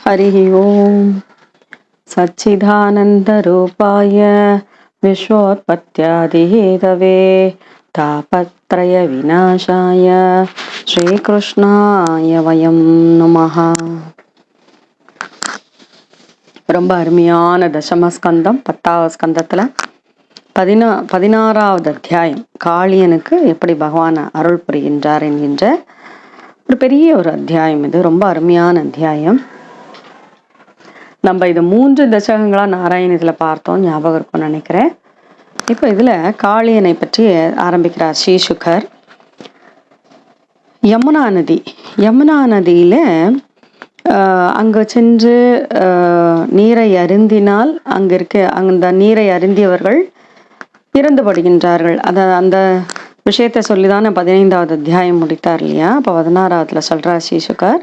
हरिः ओम सच्चिदानन्दरूपाय विश्वोत्पत्त्यादिहेतवे तापत्रय विनाशाय ஸ்ரீகிருஷ்ணாய வயம் நமஹ. ரொம்ப அருமையான தசமஸ்கந்தம். 10வது ஸ்கந்தத்தில் 16வது அத்தியாயம் காளியனுக்கு எப்படி பகவான் அருள் புரிகின்றார் என்கின்ற ஒரு பெரிய ஒரு அத்தியாயம். இது ரொம்ப அருமையான அத்தியாயம். நம்ம இது 3 தசகங்களா நாராயணத்தில் பார்த்தோம், ஞாபகம் இருக்கும்னு நினைக்கிறேன். இப்போ இதில் காளியனை பற்றி ஆரம்பிக்கிறார் ஸ்ரீசுகர். யமுனா நதியில் அங்கே சென்று நீரை அருந்தினால் அங்கே அந்த நீரை அருந்தியவர்கள் இறந்துபடுகின்றார்கள். அந்த விஷயத்தை சொல்லிதான் 15வது அத்தியாயம் முடித்தார் இல்லையா? அப்போ 16வதுல சொல்கிறார் ஸ்ரீசுகர்,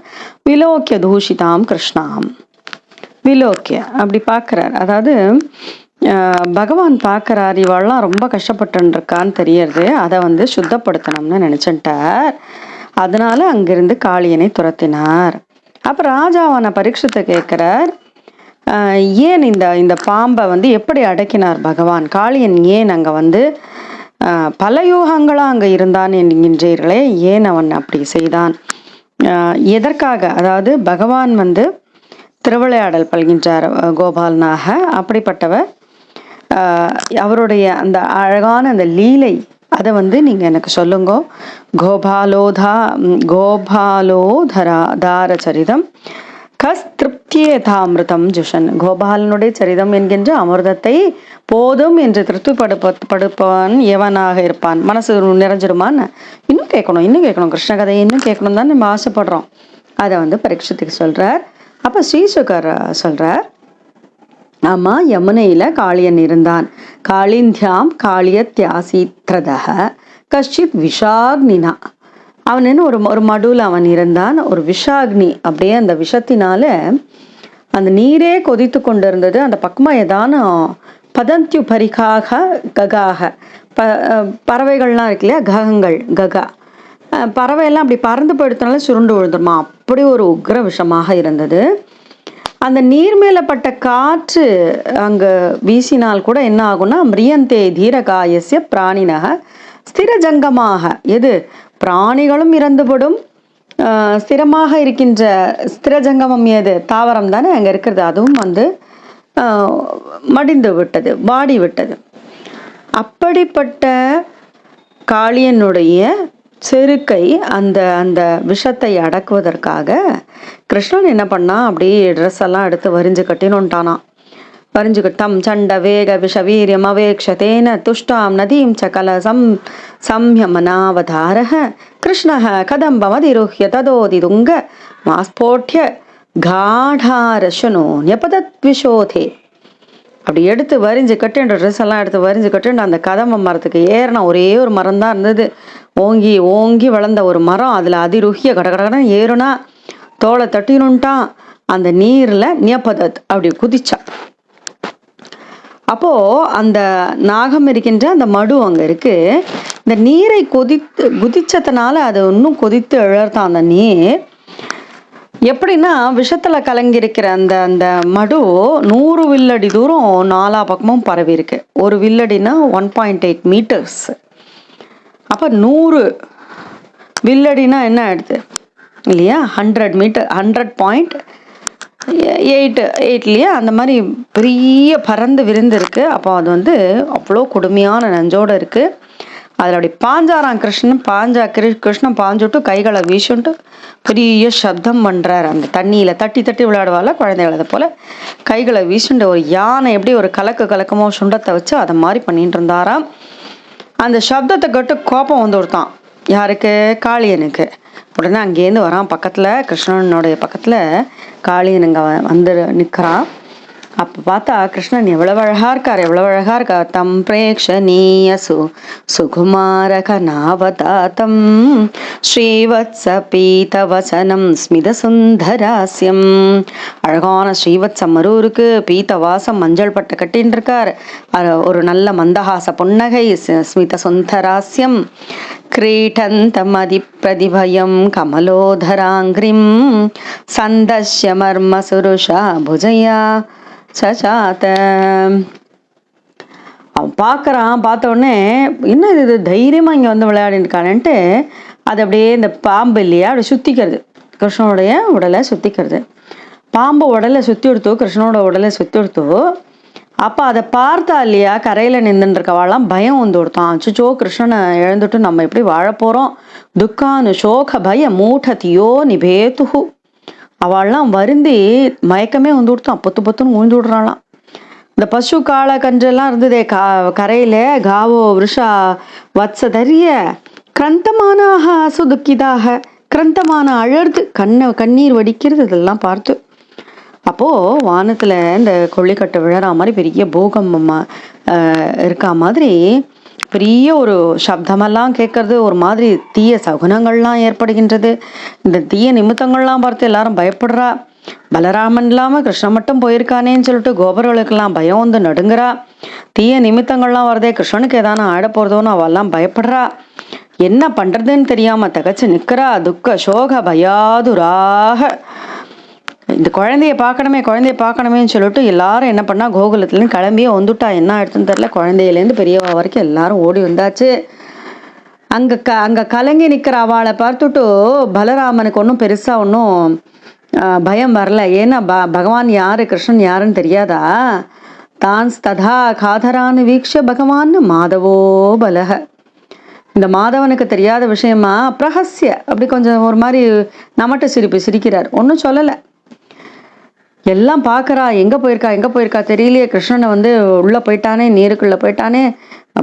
விலோக்கிய தூஷிதாம் கிருஷ்ணாம். விலோக்கிய அப்படி பார்க்குறார், அதாவது பகவான் பார்க்குறார், இவெல்லாம் ரொம்ப கஷ்டப்பட்டுருக்கான்னு தெரியறது, அதை சுத்தப்படுத்தணும்னு நினச்சிட்டார். அதனால அங்கிருந்து காளியனை துரத்தினார். அப்போ ராஜாவான பரீட்சித்தை கேட்குறார், ஏன் இந்த பாம்பை எப்படி அடக்கினார் பகவான்? காளியன் ஏன் அங்கே பல யூகங்களாக அங்கே இருந்தான் என்கின்றீர்களே, ஏன் அவன் அப்படி செய்தான்? எதற்காக? அதாவது பகவான் திருவிளையாடல் பல்கின்றார் கோபாலனாக. அப்படிப்பட்டவர் அவருடைய அந்த அழகான அந்த லீலை அதை நீங்கள் எனக்கு சொல்லுங்க. கோபாலோதார சரிதம் கஸ் திருப்தியேதாமிருதம் ஜுஷன். கோபாலனுடைய சரிதம் என்கின்ற அமிர்தத்தை போதும் என்று திருப்திப்படுப்பவன் எவனாக இருப்பான்? மனசு நிறைஞ்சிருமான்னு இன்னும் கேட்கணும் கிருஷ்ண கதையை இன்னும் கேட்கணும் தான் நம்ம ஆசைப்படுறோம். அதை பரீட்சத்துக்கு சொல்றார். அப்போ ஸ்ரீசுகர் சொல்றார், ஆமா, யமுனையில காளியன் இருந்தான். காளிந்தியாம் காளியத்யாசித்ரதக கஷ்டித் விஷாக்னினா. அவன் ஒரு மடுவில் அவன் இருந்தான். ஒரு விஷாக்னி, அப்படியே அந்த விஷத்தினால அந்த நீரே கொதித்து கொண்டு இருந்தது. அந்த பக்கமா ஏதானும் பதந்தியு பரிகாக ககாக பறவைகள்லாம் இருக்கு இல்லையா, ககா பறவையெல்லாம் அப்படி பறந்து போயிடுறதுனால சுருண்டு விழுந்துருமா, அப்படி ஒரு உக்ர விஷமாக இருந்தது. அந்த நீர் மேலப்பட்ட காற்று அங்கே வீசினால் கூட என்ன ஆகும்னா, மிரியந்தே தீரகாயசிய பிராணினக ஸ்திரஜங்கமாக. எது? பிராணிகளும் இறந்துபடும். ஸ்திரமாக இருக்கின்ற ஸ்திரஜங்கமம் எது? தாவரம் தானே அங்கே இருக்கிறது. அதுவும் மடிந்து விட்டது, வாடி விட்டது. அப்படிப்பட்ட காளியனுடைய செருக்கை, அந்த விஷத்தை அடக்குவதற்காக கிருஷ்ணன் என்ன பண்ணா, அப்படியே ட்ரெஸ் எல்லாம் எடுத்து வரிஞ்சு கட்டினோன்ட்டானா. வரிஞ்சுக்கிட்டம் சண்ட வேக விஷ வீரியம் அவேக்ஷதேன துஷ்டாம் நதீம் சகல சம்யமனாவதாரக கிருஷ்ணஹ கதம்பமதிருஹ்ய ததோதி துங்க மாஸ்போட்ய காடாரசனோ ஞபதத் விஷோதே. அப்படி எடுத்து வரிஞ்சு கட்டுன்ற ட்ரெஸ் எல்லாம் எடுத்து வரிஞ்சு கட்டுன்ற அந்த கதம்ப மரத்துக்கு ஏறின ஒரே ஒரு மரம் தான் இருந்தது. ஓங்கி ஓங்கி வளர்ந்த ஒரு மரம். அதில் அதிருகிய கடகடன்னு ஏறுனா தோலை தட்டினுட்டான். அந்த நீரில் நியபதத் அப்படி குதிச்சான். அப்போ அந்த நாகம் இருக்கின்ற அந்த மடு அங்கே இருக்கு. இந்த நீரை குதிச்சதுனால அது இன்னும் கொதித்து எழத்தான். அந்த நீர் எப்படின்னா, விஷத்துல கலங்கியிருக்கிற அந்த மடு 100 வில்லடி தூரம் 4 பக்கமும் பரவி இருக்கு. ஒரு வில்லடினா 1.8 மீட்டர்ஸ். அப்போ 100 வில்லடினா என்ன ஆயிடுது இல்லையா? 100 மீட்டர், 100.8 இல்லையா? அந்த மாதிரி பெரிய பறந்து விரிந்து இருக்கு. அப்போ அது அவ்வளோ கொடுமையான நஞ்சோடு இருக்கு. அதில் அப்படி பாஞ்சாராம் கிருஷ்ணன். கிருஷ்ணன் பாஞ்சுட்டு கைகளை வீசுன்ட்டு பெரிய சப்தம் பண்ணுறார். அந்த தண்ணியில் தட்டி தட்டி விளையாடுவாள் குழந்தைகள், அதை போல் கைகளை வீசுண்டு ஒரு யானை எப்படி ஒரு கலக்கமோ சுண்டத்தை வச்சு அதை மாதிரி பண்ணிட்டு இருந்தாராம். அந்த சப்தத்தை கேட்டு கோபம் கொடுத்தான். யாருக்கு? காளியனுக்கு. உடனே அங்கேருந்து வரான். பக்கத்தில் கிருஷ்ணனுடைய பக்கத்தில் காளியன் இங்கே நிற்கிறான். அப்ப பார்த்தா கிருஷ்ணன் எவ்வளவு அழகா இருக்கார், எவ்வளவு அழகா இருக்கார். தம் பிரேக்ஷணீய சுகுமார கனாவதாத்தம் ஸ்ரீவத்ஸ பீதவசனம் ஸ்மித சுந்தராஸ்யம். அழகான ஸ்ரீவத்ஸ மரூருக்கு பீத்தவாசம் மஞ்சள் பட்டு கட்டின்னு இருக்கார். ஒரு நல்ல மந்தஹாச புன்னகை, ஸ்மித சுந்தராஸ்யம். क्रीडन्तमधिप्रतिभयं कमलोधराङ्घ्रिं सन्दश्य मर्मसुरुषा भुजया சசாத்த. அவன் பார்க்குறான், பார்த்த உடனே என்ன இது தைரியமாக இங்கே வந்து விளையாடிருக்கானேன்ட்டு அது அப்படியே இந்த பாம்பு இல்லையா அப்படி சுற்றிக்கிறது, கிருஷ்ணனுடைய உடலை சுற்றிக்கிறது. பாம்பு உடலை சுற்றி எடுத்தோ, கிருஷ்ணனோட உடலை சுற்றி எடுத்தோ. அப்போ அதை பார்த்தா இல்லையா கரையில் நின்றுருக்கவாளாம் பயம் வந்து கொடுத்தான். அச்சுச்சோ கிருஷ்ணனை இழந்துட்டு நம்ம எப்படி வாழ போகிறோம். துக்கானு சோக பய மூட்டத்தியோ நிபேத்துஹு. அவள்லாம் வருந்தி மயக்கமே வந்து கொடுத்தான், பொத்து பொத்துன்னு ஊழ்ந்து விடுறாளாம். இந்த பசு காளை கன்றெல்லாம் இருந்ததே கரையில காவோ விஷா வத்ச தரிய கிரந்தமானாக சுதுக்கிதாக. கிரந்தமான அழறது, கண்ணீர் வடிக்கிறது. இதெல்லாம் பார்த்து அப்போது வானத்தில் இந்த கொள்ளிக்கட்டை விழற மாதிரி பெரிய பூகம்பம் இருக்கா மாதிரி பெரிய ஒரு சப்தமெல்லாம் கேட்கறது, ஒரு மாதிரி தீய சகுனங்கள்லாம் ஏற்படுகின்றது. இந்த தீய நிமித்தங்கள்லாம் பார்த்து எல்லாரும் பயப்படுறா. பலராமன் இல்லாமல் கிருஷ்ணன் மட்டும் போயிருக்கானேன்னு சொல்லிட்டு கோபர்களுக்கெல்லாம் பயம் வந்து நடுங்குறா. தீய நிமித்தங்கள்லாம் வரதே, கிருஷ்ணனுக்கு ஏதான ஆட போகிறதோன்னு அவெல்லாம் பயப்படுறா. என்ன பண்ணுறதுன்னு தெரியாமல் தகச்சு நிற்கிறா. துக்க சோக பயாதுராக. இந்த குழந்தைய பார்க்கணுமேன்னு சொல்லிட்டு எல்லாரும் என்ன பண்ணா, கோகுலத்துலேருந்து கிளம்பியே வந்துட்டா. என்ன ஆயிடுச்சுன்னு தெரியல. குழந்தையிலேருந்து பெரியவா வரைக்கும் எல்லாரும் ஓடி வந்தாச்சு. அங்கே கலங்கி நிற்கிற அவளை பார்த்துட்டு பலராமனுக்கு ஒன்றும் பெருசாக ஒன்றும் பயம் வரல. ஏன்னா பகவான் யாரு, கிருஷ்ணன் யாருன்னு தெரியாதா. தான் ததா காதரான்னு வீக்ஷ பகவான் மாதவோ பலக. இந்த மாதவனுக்கு தெரியாத விஷயமா பிரஹஸ்ய அப்படி கொஞ்சம் ஒரு மாதிரி நமட்டு சிரிக்கிறார். ஒன்றும் சொல்லலை. எல்லாம் பார்க்குறா, எங்கே போயிருக்கா தெரியலையே. கிருஷ்ணனை வந்து உள்ளே போயிட்டானே, நீருக்குள்ளே போயிட்டானே,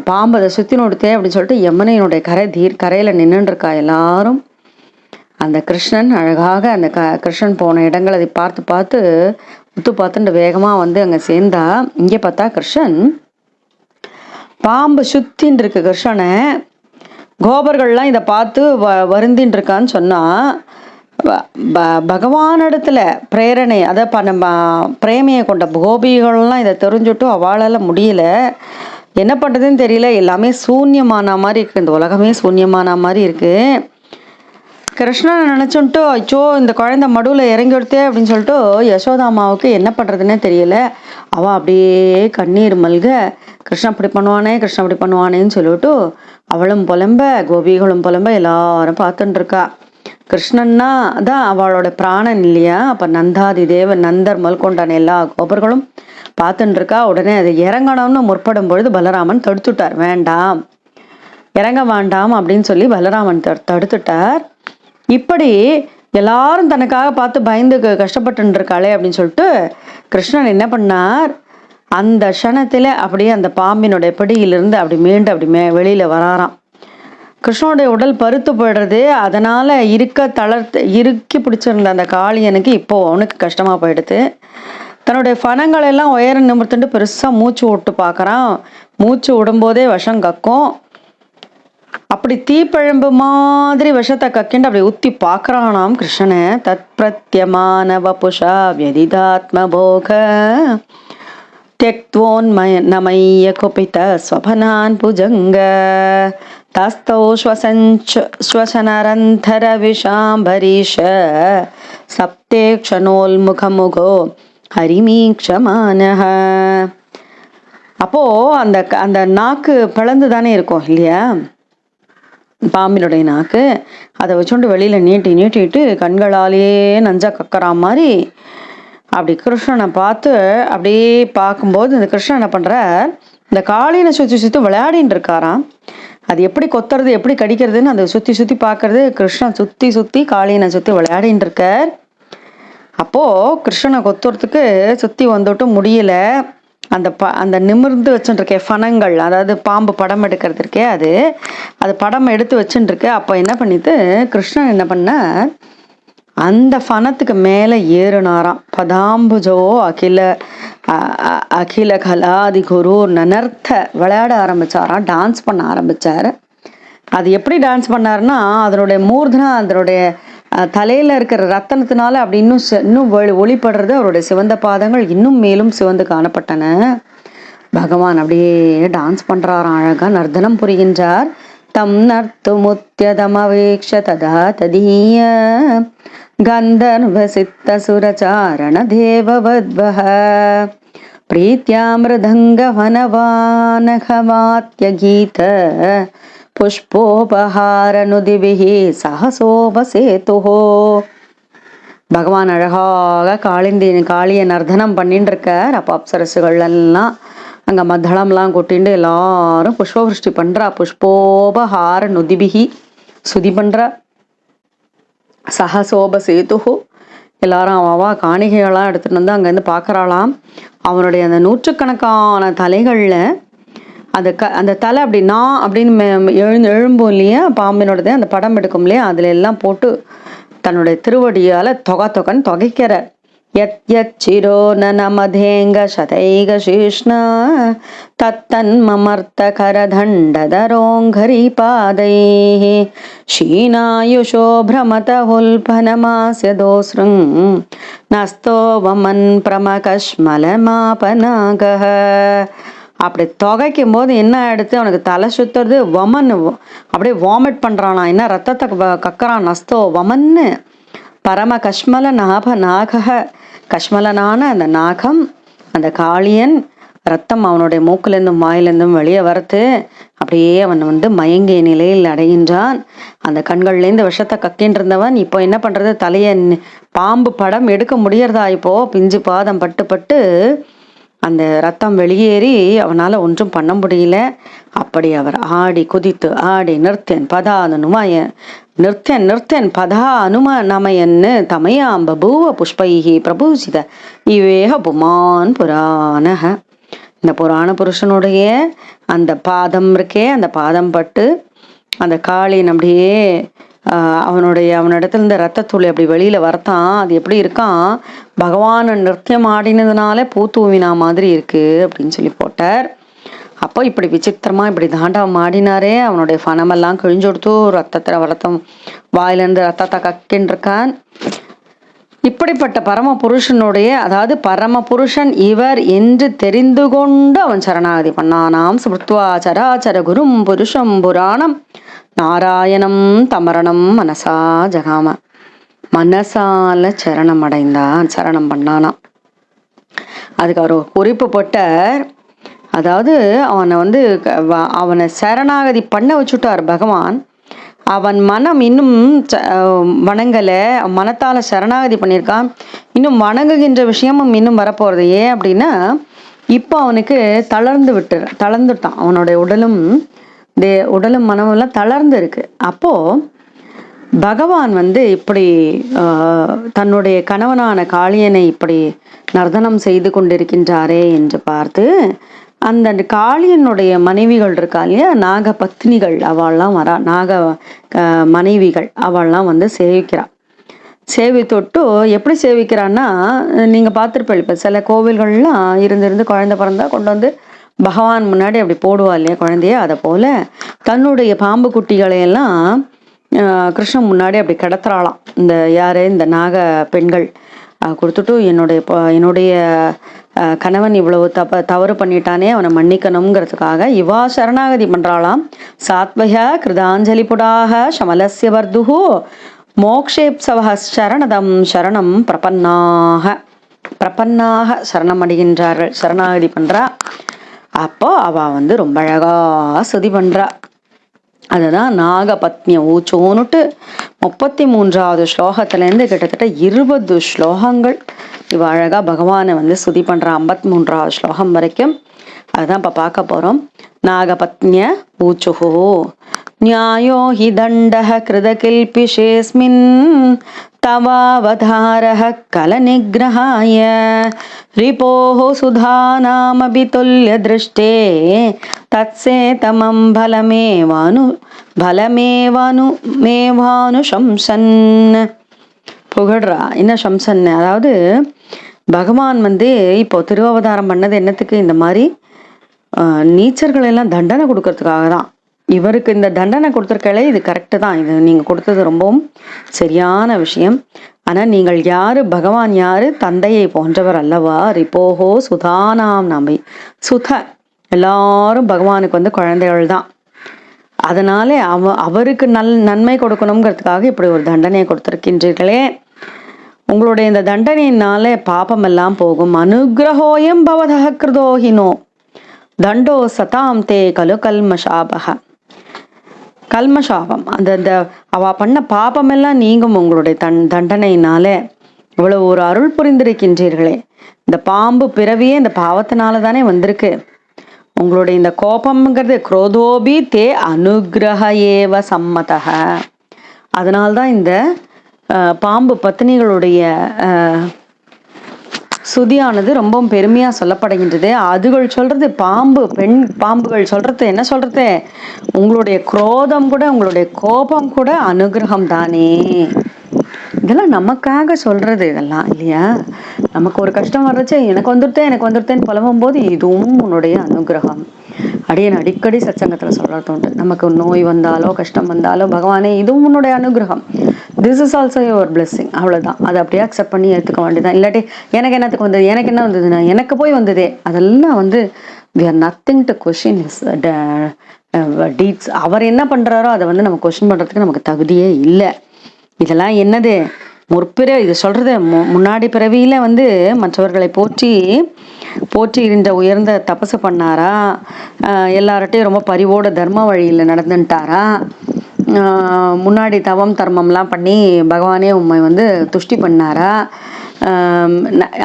பாம்பு அதை சுற்றி நோடுத்தே அப்படின்னு சொல்லிட்டு யமுனையினுடைய கரையில் நின்றுருக்கா எல்லாரும். அந்த கிருஷ்ணன் அழகாக அந்த கிருஷ்ணன் போன இடங்கள் அதை பார்த்து உத்து பார்த்துட்டு வேகமாக வந்து அங்கே சேர்ந்தா. இங்கே பார்த்தா கிருஷ்ணன் பாம்பு சுத்தின்னு இருக்கு கிருஷ்ணனை. கோபர்கள்லாம் இதை பார்த்து வருந்தின்னு இருக்கான்னு சொன்னால், பகவானிடத்துல பிரேரணை, அதை பிரேமையை கொண்ட கோபிகள்லாம் இதை தெரிஞ்சுட்டும் அவளால் முடியல. என்ன பண்ணுறதுன்னு தெரியல. எல்லாமே சூன்யமான மாதிரி இருக்குது, இந்த உலகமே சூன்யமான மாதிரி இருக்குது. கிருஷ்ணனை நினச்சுட்டு அச்சோ இந்த குழந்தை மடுவில் இறங்கி கொடுத்தே அப்படின்னு சொல்லிட்டு யசோதாமாவுக்கு என்ன பண்ணுறதுன்னே தெரியல. அவள் அப்படியே கண்ணீர் மல்க, கிருஷ்ணன் அப்படி பண்ணுவானேன்னு சொல்லிட்டு அவளும் புலம்ப, கோபிகளும் புலம்ப, எல்லாரும் பார்த்துட்டு இருக்கா. கிருஷ்ணன்னா தான் அவளோட பிராணன் இல்லையா. அப்போ நந்தாதி தேவன் நந்தர் மல்கொண்டான எல்லா கோபர்களும் பார்த்துட்டு இருக்கா. உடனே அது இறங்கணும்னு முற்படும் பொழுது பலராமன் தடுத்துட்டார். வேண்டாம், இறங்க வேண்டாம் அப்படின்னு சொல்லி பலராமன் தடுத்துட்டார். இப்படி எல்லாரும் தனக்காக பார்த்து பயந்து கஷ்டப்பட்டு இருக்காளே அப்படின்னு சொல்லிட்டு கிருஷ்ணன் என்ன பண்ணார், அந்த க்ஷணத்தில் அப்படியே அந்த பாம்பினுடைய பிடியிலிருந்து அப்படி மீண்டு அப்படி வெளியில் வராராம். கிருஷ்ணனுடைய உடல் பருத்து போயிடுறது. அதனால் இறுக்கி பிடிச்சிருந்த அந்த காளியனுக்கு இப்போ அவனுக்கு கஷ்டமாக போயிடுது. தன்னுடைய ஃபனங்களெல்லாம் உயர நிமிர்த்துட்டு பெருசாக மூச்சு விட்டு பார்க்குறான். மூச்சு விடும்போதே விஷம் கக்கும். அப்படி தீப்பழம்பு மாதிரி விஷத்தை கக்கிண்டு அப்படி ஊற்றி பார்க்குறானாம் கிருஷ்ணனை. தத் பிரத்யமான வபுஷா வியதிதாத்ம போக त्यक्त्वोन्मयनमय्य कुपित स्वपनान् भुजङ्ग तस्थौ श्वसनरन्धरविशाम्बरीश सप्ते क्षणोल्मुखमुखो ஹரிமீக்ஷமானஹ. அப்போ அந்த நாக்கு பிளந்து தானே இருக்கும் இல்லையா, பாம்பினுடைய நாக்கு. அதை வச்சுட்டு வெளியில நீட்டிட்டு கண்களாலேயே நஞ்சா கக்கறா மாதிரி அப்படி கிருஷ்ணனை பார்த்து அப்படியே பார்க்கும்போது இந்த கிருஷ்ணன் என்ன பண்ணுறார், இந்த காளியனை சுற்றி விளையாடின்னு இருக்காராம். அது எப்படி கொத்துறது எப்படி கடிக்கிறதுன்னு அதை சுற்றி பார்க்கறது. கிருஷ்ணன் சுற்றி காளியனை சுற்றி விளையாடின்னு இருக்கார். அப்போது கிருஷ்ணனை கொத்துறதுக்கு சுற்றி வந்துட்டு முடியல. அந்த நிமிர்ந்து வச்சுட்டுருக்கே ஃபனங்கள், அதாவது பாம்பு படம் எடுக்கிறது இருக்கே, அது படம் எடுத்து வச்சுட்டுருக்கு. அப்போ என்ன பண்ணிட்டு கிருஷ்ணன் என்ன பண்ணார், அந்த ஃபனத்துக்கு மேலே ஏறுனாராம். பதாம்புஜோ அகில அகில கலாதி குரு நனர்த்த விளையாட ஆரம்பிச்சாராம், டான்ஸ் பண்ண ஆரம்பிச்சாரு. அது எப்படி டான்ஸ் பண்ணாருன்னா, அதனுடைய மூர்தனா அதனுடைய தலையில இருக்கிற ரத்தனத்தினால அப்படி இன்னும் ஒளிப்படுறது. அவருடைய சிவந்த பாதங்கள் இன்னும் மேலும் சிவந்து காணப்பட்டன. பகவான் அப்படியே டான்ஸ் பண்றாராம், அழகா நர்த்தனம் புரிகின்றார். தம் நர்த்து முத்தியதமவேக்ஷ ததா ததீய கந்தர்வ சித்த சுரச்சாரண தேவவத்வஹ பிரீத்யா மிருதங்க வனவானகவாத்ய கீத புஷ்போபஹாரனுதிபிஹி சஹசோபசேதுஹோ. பகவான் அழகாக காளிய நர்த்தனம் பண்ணிட்டு இருக்கார். அப்போ அப்சரசுகள் எல்லாம் அங்கே மத்தளம்லாம் கொட்டிண்டு எல்லாரும் புஷ்பவிருஷ்டி பண்ணுறா. புஷ்போபஹார நுதிபிகி சுதி பண்ணுறா. சஹசோபசேதுஹோ எல்லாரும் அவா காணிகைகளாம் எடுத்துகிட்டு வந்து அங்கேருந்து பார்க்குறாளாம். அவனுடைய அந்த நூற்றுக்கணக்கான தலைகளில் அந்த தலை அப்படி நான் அப்படின்னு எழும்போம் இல்லையா, பாம்பினோடது அந்த படம் எடுக்கும் இல்லையா, அதில் எல்லாம் போட்டு தன்னுடைய திருவடியால் தொகன்னு தொகைக்கிறார். யத் யத் சிரோ நமதேங்க சதைக சீஷ்ணா தத்தன்மமர்த்த கரதண்டதரோங்கரி பாதை ஷீனாயுஷோ பிரமத உல்பனமாஸ்ய தோஸ்ருங் நஸ்தோ வமன் பிரமகஷ்மலமாபனாகஹ. அப்படி தொகைக்கும் போது என்ன ஆயிடுத்து, அவனுக்கு தலை சுத்துறது. வமன் அப்படியே வாமிட் பண்றானா, என்ன ரத்தத்தை கக்கறான். நஸ்தோ வமன்னு பரம கஷ்மல நாக கஷ்மலனான அந்த நாகம், அந்த காளியன் ரத்தம் அவனுடைய மூக்கிலேருந்தும் வாயிலேருந்தும் வெளியே வரத்து. அப்படியே அவன் மயங்கிய நிலையில் அடைகின்றான். அந்த கண்கள்லேருந்து விஷத்தை கக்கின்னு இருந்தவன் இப்போ என்ன பண்ணுறது, தலையை பாம்பு படம் எடுக்க முடியறதா? இப்போ பிஞ்சு பாதம் பட்டு அந்த ரத்தம் வெளியேறி அவனால் ஒன்றும் பண்ண முடியல. அப்படி அவர் ஆடி குதித்து ஆடி நிறுத்தன் பதா அனும நமயன்னு தமயாம் பபூவ புஷ்பைஹி பிரபூசித இவேக புமான் புராணக. இந்த புராண புருஷனுடைய அந்த பாதம் இருக்கே, அந்த பாதம் பட்டு அந்த காளின் அப்படியே அவனிடத்துல இந்த ரத்தத்துளி அப்படி வெளியில வரத்தான். அது எப்படி இருக்கான், பகவான் நிருத்தியம் ஆடினதுனால பூத்தூவினா மாதிரி இருக்கு அப்படின்னு சொல்லி போட்டார். அப்போ இப்படி விசித்திரமா இப்படி தாண்டவம் ஆடினாரே, அவனுடைய ஃபனமெல்லாம் கிழிஞ்சு கொடுத்து ரத்தம் வாயிலிருந்து ரத்தத்தை கக்கின்னு இருக்கான். இப்படிப்பட்ட பரம புருஷனுடைய, அதாவது பரம புருஷன் இவர் என்று தெரிந்து கொண்டு அவன் சரணாகதி பண்ணானாம். ஸ்மிருத்வா சராச்சர குரும் புருஷம் புராணம் நாராயணம் தமரணம் மனசா ஜகாம. மனசால சரணம் அடைந்தான், சரணம் பண்ணானாம். அதுக்கு அவர் குறிப்பு போட்டார். அதாவது அவனை சரணாகதி பண்ண வச்சுட்டார் பகவான். அவன் மனம் இன்னும் வணங்கலை, மனத்தால் சரணாகதி பண்ணியிருக்கான். இன்னும் வணங்குகின்ற விஷயமும் இன்னும் வரப்போகிறது. ஏன் அப்படின்னா, இப்போ அவனுக்கு தளர்ந்துட்டான். அவனுடைய உடலும் மனமெல்லாம் தளர்ந்து இருக்கு. அப்போது பகவான் இப்படி தன்னுடைய கணவனான காளியனை இப்படி நர்த்தனம் செய்து கொண்டிருக்கின்றாரே என்று பார்த்து அந்த காளியனுடைய மனைவிகள் இருக்கா இல்லையா, நாக பத்னிகள், அவள்லாம் வரா. நாக மனைவிகள் அவள்லாம் சேவிக்கிறா. சேவித்தொட்டு எப்படி சேவிக்கிறான்னா, நீங்கள் பார்த்துருப்பேன். இப்போ சில கோவில்கள்லாம் இருந்து குழந்தை பிறந்தா கொண்டு வந்து பகவான் முன்னாடி அப்படி போடுவா இல்லையா குழந்தைய, அதை போல தன்னுடைய பாம்பு குட்டிகளையெல்லாம் கிருஷ்ணன் முன்னாடி அப்படி கிடத்துறாளாம். இந்த நாக பெண்கள் கொடுத்துட்டு, என்னுடைய கணவன் இவ்வளவு தவறு பண்ணிட்டானே, அவனை மன்னிக்கணுங்கிறதுக்காக இவா சரணாகதி பண்றாளாம். சாத்வய கிருதாஞ்சலி புடாக சமலஸ்ய வர்துஹு மோக்ஷேப்சவ சரணதம் சரணம் பிரபன்னாக சரணம் அடைகின்றார்கள், சரணாகதி பண்றா. அப்போ அவ ரொம்ப அழகா சுதி பண்றா. அதுதான் நாகபத்னிய ஊச்சோன்னுட்டு 33வது ஸ்லோகத்திலேருந்து கிட்டத்தட்ட 20 ஸ்லோகங்கள் இவ அழகா பகவானை சுதி பண்ற. 53வது ஸ்லோகம் வரைக்கும் அதுதான் இப்ப பார்க்க போறோம். நாகபத்னிய ஊச்சுஹோ நியாயோ ஹி தண்டஹ கிருத கில்பிஷேஸ்மின் தவாவதாரஹ கலநிக்ரஹாய ரிபோஹ சுதாநாமபி துல்ய திருஷ்டே தத்சே தமம் பலமேவானு சம்சன். புகழ்றா என்ன சம்சன், அதாவது பகவான் வந்து இப்போ திருவவதாரம் பண்ணது என்னத்துக்கு? இந்த மாதிரி நீச்சர்கள் எல்லாம் தண்டனை கொடுக்கறதுக்காக தான். இவருக்கு இந்த தண்டனை கொடுத்துருக்கலே இது கரெக்டு தான். இது நீங்கள் கொடுத்தது ரொம்பவும் சரியான விஷயம். ஆனால் நீங்கள் யாரு? பகவான் யாரு? தந்தையை போன்றவர் அல்லவா? ரிப்போஹோ சுதானாம் நம்பி சுத எல்லாரும் பகவானுக்கு வந்து குழந்தைகள் தான். அதனால அவருக்கு நன்மை கொடுக்கணுங்கிறதுக்காக இப்படி ஒரு தண்டனையை கொடுத்துருக்கின்றீர்களே. உங்களுடைய இந்த தண்டனையினாலே பாபம் எல்லாம் போகும். அனுகிரகோயம் பவதஹ கிருதோஹினோ தண்டோ சதாம் தே கலு கல்மஷாபக. கல்மஷாபம் அந்த அவ பண்ண பாபம் எல்லாம் நீங்கும் உங்களுடைய தண்டனையினாலே. இவ்வளவு ஒரு அருள் புரிந்திருக்கின்றீர்களே. இந்த பாம்பு பிறவியே இந்த பாவத்தினால தானே வந்திருக்கு. உங்களுடைய இந்த கோபம்ங்கிறது குரோதோபி தே அனுகிரக ஏவ சம்மதக. அதனால்தான் இந்த பாம்பு பத்தினிகளுடைய சுதியானது ரொம்பவும் பெருமையா சொல்லப்படுகின்றது. அதுகள் சொல்றது பெண் பாம்புகள் சொல்றது என்ன சொல்றது? உங்களுடைய குரோதம் கூட, உங்களுடைய கோபம் கூட அனுகிரகம் தானே. இதெல்லாம் நமக்காக சொல்றது இதெல்லாம் இல்லையா? நமக்கு ஒரு கஷ்டம் வர்றச்சே எனக்கு வந்துருத்தேன்னு புலம்பும் போது இதுவும் உன்னுடைய அனுகிரகம். அடியன் அடிக்கடி சத்சங்கத்துல சொல்றது உண்டு. நமக்கு நோய் வந்தாலோ கஷ்டம் வந்தாலோ பகவானே இதுவும் உன்னுடைய அனுகிரகம், this is also your blessing. அவ்வளவுதான். அதை அப்படியே அக்செப்ட் பண்ணி எடுத்துக்க வேண்டியதான். இல்லாட்டி எனக்கு என்னத்துக்கு வந்தது, எனக்கு என்ன வந்ததுன்னா எனக்கு போய் வந்ததே, அதெல்லாம் வந்து we are nothing to question his deeds. அவர் என்ன பண்றாரோ அதை வந்து நம்ம கொஸ்டின் பண்றதுக்கு நமக்கு தகுதியே இல்லை. இதெல்லாம் என்னது இது சொல்றது முன்னாடி பிறவியில வந்து மற்றவர்களை போற்றி இருந்த உயர்ந்த தபசு பண்ணாரா, எல்லார்ட்டையும் ரொம்ப பரிவோட தர்ம வழியில நடந்துட்டாரா, முன்னாடி தவம் தர்மம்லாம் பண்ணி பகவானே உண்மை வந்து துஷ்டி பண்ணாரா.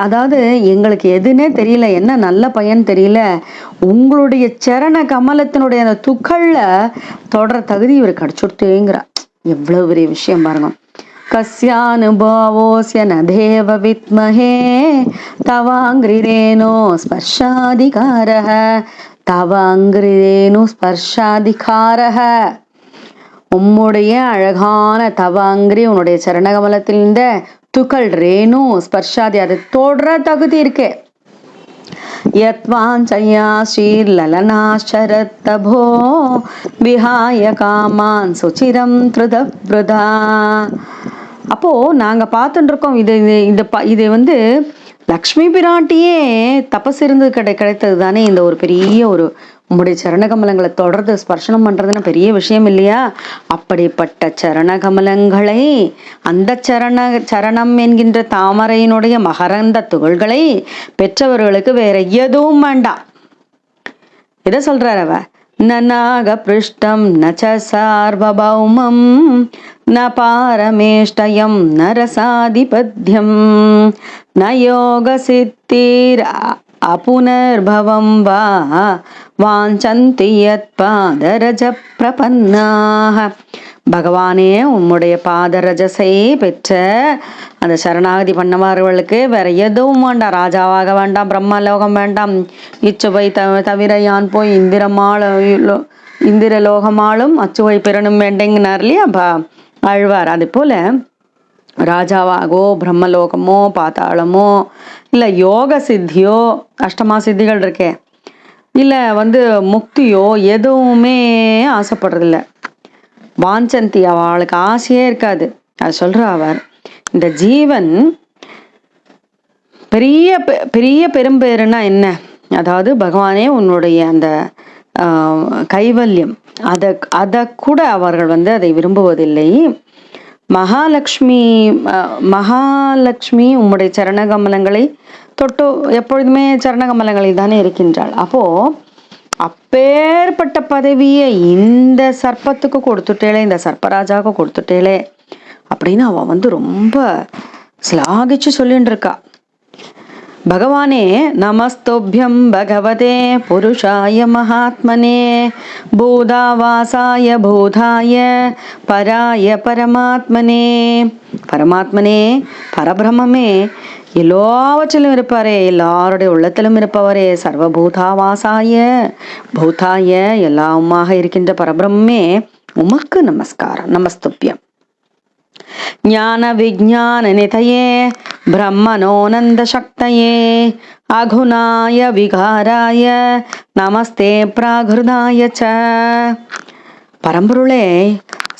அதாவது எங்களுக்கு எதுன்னே தெரியல, என்ன நல்ல பையன் தெரியல, உங்களுடைய சரண கமலத்தினுடைய அந்த துக்கள்ல தொடர தகுதி இவர் கிடைச்சுடுத்தேங்கிறா. எவ்வளவு பெரிய விஷயம் பாருங்க. கஸ்யானுபாவோஸ்ய ந தேவ வித்மஹே தவாங்கிரேனோ ஸ்பர்ஷாதிகாரஹ தவாங்கிரேனு ஸ்பர்ஷாதிகாரஹ. உம்முடைய அழகான தவாங்கிரி, உன்னுடைய சரணகமலத்தில் இந்த துகள் ரேணு ஸ்பர்ஷாதி, அது தொடர தகுதி இருக்கு. யத்வாஞ்சயா ஸ்ரீர்லலனாச்சரத்தபோ விஹாய காமான் சுச்சிரம் த்ருதப்ருதா. அப்போ நாங்க பார்த்துட்டு இருக்கோம். இது வந்து லக்ஷ்மி பிராட்டியே தபஸ் இருந்து கிடைத்தது தானே. இந்த ஒரு பெரிய ஒரு உம்முடைய சரணகமலங்களை தொடர்ந்து ஸ்பர்ஷனம் பண்றதுன்னு பெரிய விஷயம் இல்லையா? அப்படிப்பட்ட சரணகமலங்களை, அந்த சரணம் என்கின்ற தாமரையினுடைய மகரந்த துகள்களை பெற்றவர்களுக்கு வேற எதுவும் வேண்டாம். எதை சொல்றார் அவ? நநாக பிருஷ்டம் நச்ச சார்வபௌமம் ந பாரமேஷ்டயம் நரசாதிபத்யம் ந யோக சித்திர் அபுனர்பவம் வா வாஞ்சந்தி யத் பாதரஜ பிரபன்னாஹ. பகவானே உம்முடைய பாதரஜசை பெற்ற அந்த சரணாகதி பண்ணவார்களுக்கு வேற எதுவும் வேண்டாம். ராஜாவாக வேண்டாம், பிரம்மலோகம் வேண்டாம், இச்சுவை தவிர யான் போய் இந்திரலோகமாலும் அச்சுவை பெறணும் வேண்டேங்கினார் இல்லையா ஆழ்வார். அது போல ராஜாவாகவோ பிரம்மலோகமோ பாத்தாளமோ இல்லை யோக சித்தியோ, அஷ்டமா சித்திகள் இருக்கே, இல்லை வந்து முக்தியோ எதுவுமே ஆசைப்படுறதில்ல. வாஞ்சந்தி, அவளுக்கு ஆசையே இருக்காது. அது சொல்ற அவர். இந்த ஜீவன் பெரிய பெரிய பெரும்பேருன்னா என்ன? அதாவது பகவானே உன்னுடைய அந்த கைவல்யம், அதை கூட அவர்கள் வந்து அதை விரும்புவதில்லை. மகாலட்சுமி உம்முடைய சரணகமலங்களை தொட்டு எப்பொழுதுமே சரணகமலங்களில் தானே இருக்கின்றாள். அப்போ அப்பேற்பட்ட பதவியை இந்த சர்ப்பத்துக்கு கொடுத்துட்டேளே, இந்த சர்ப்பராஜாவுக்கு கொடுத்துட்டேளே அப்படின்னு அவ வந்து ரொம்ப சிலாகிச்சு சொல்லிட்டு இருக்கா. பகவானே நமஸ்தோபியம் பகவதே புருஷாய மகாத்மனே பூதாவாசாய பூதாய பராய பரமாத்மனே. பரமாத்மனே, பரபிரம்மே, எல்லாவற்றிலும் இருப்பாரே, எல்லாருடைய உள்ளத்திலும் இருப்பவரே, சர்வபூதாவாசாய பூதாய எல்லாமாக இருக்கின்ற பரபிரம்மே, உமக்கு நமஸ்காரம், நமஸ்துபியம். ஞான விஜான நிதயே பிரம்மனோனந்த சக்தயே அகுணாய விகாராய நமஸ்தே பிராகிருதாய ச. பரம்பொருளே,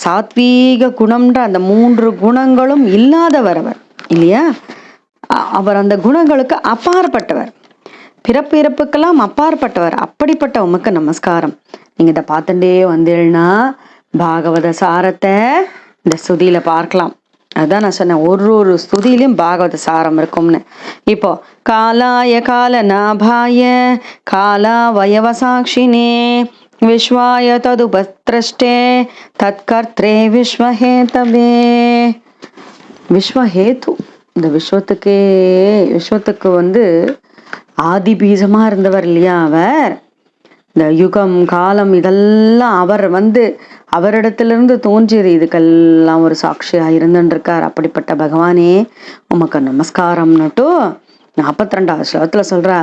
சாத்வீக குணம்ன்ற அந்த 3 குணங்களும் இல்லாதவர் அவர் இல்லையா? அவர் அந்த குணங்களுக்கு அப்பாற்பட்டவர், பிறப்பு இறப்புக்கெல்லாம் அப்பாற்பட்டவர். அப்படிப்பட்ட உமக்கு நமஸ்காரம். நீங்க இதை பார்த்துட்டே வந்தீங்கன்னா பாகவத சாரத்தை இந்த ஸ்துதியில பார்க்கலாம். அதுதான் நான் சொன்னேன், ஒரு ஸ்துதியிலையும் பாகவத சாரம் இருக்கும்னு. இப்போ காலாய கால நாபாய காலா வயவசாட்சினே விஸ்வாய ததுபத்ரஷ்டே தத்கர்த்ரே விஸ்வஹேதவே. விஸ்வஹேது, இந்த விஸ்வத்துக்கு ஆதி பீஜமா இருந்தவர் இல்லையா? அவர் இந்த யுகம் காலம் இதெல்லாம் அவர் அவரிடத்திலிருந்து தோன்றியது. இதுக்கெல்லாம் ஒரு சாட்சியா இருந்துருக்கார். அப்படிப்பட்ட பகவானே உமக்கு நமஸ்காரம்னுட்டு 42வது ஸ்லோகத்துல சொல்றா,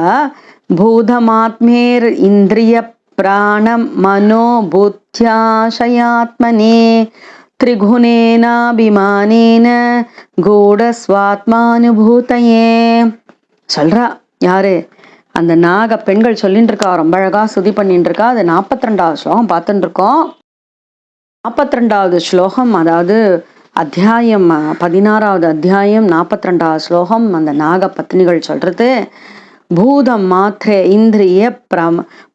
பூதமாத்மேர் இந்திரிய பிராணம் மனோ புத்தியாசயாத்மனே திரிகுணேனாபிமானேன கூடஸ்வாத்மானுபூதையே. சொல்றா யாரு? அந்த நாக பெண்கள் சொல்லிட்டு இருக்கா, ரொம்ப அழகா சுதி பண்ணிட்டு இருக்கா. அது 42வது ஸ்லோகம் பார்த்துட்டு இருக்கோம். 42வது ஸ்லோகம், அதாவது அத்தியாயம் 16வது அத்தியாயம் 42வது ஸ்லோகம். அந்த நாக பத்னிகள் சொல்றது, பூதம் மாத்திரை இந்திரிய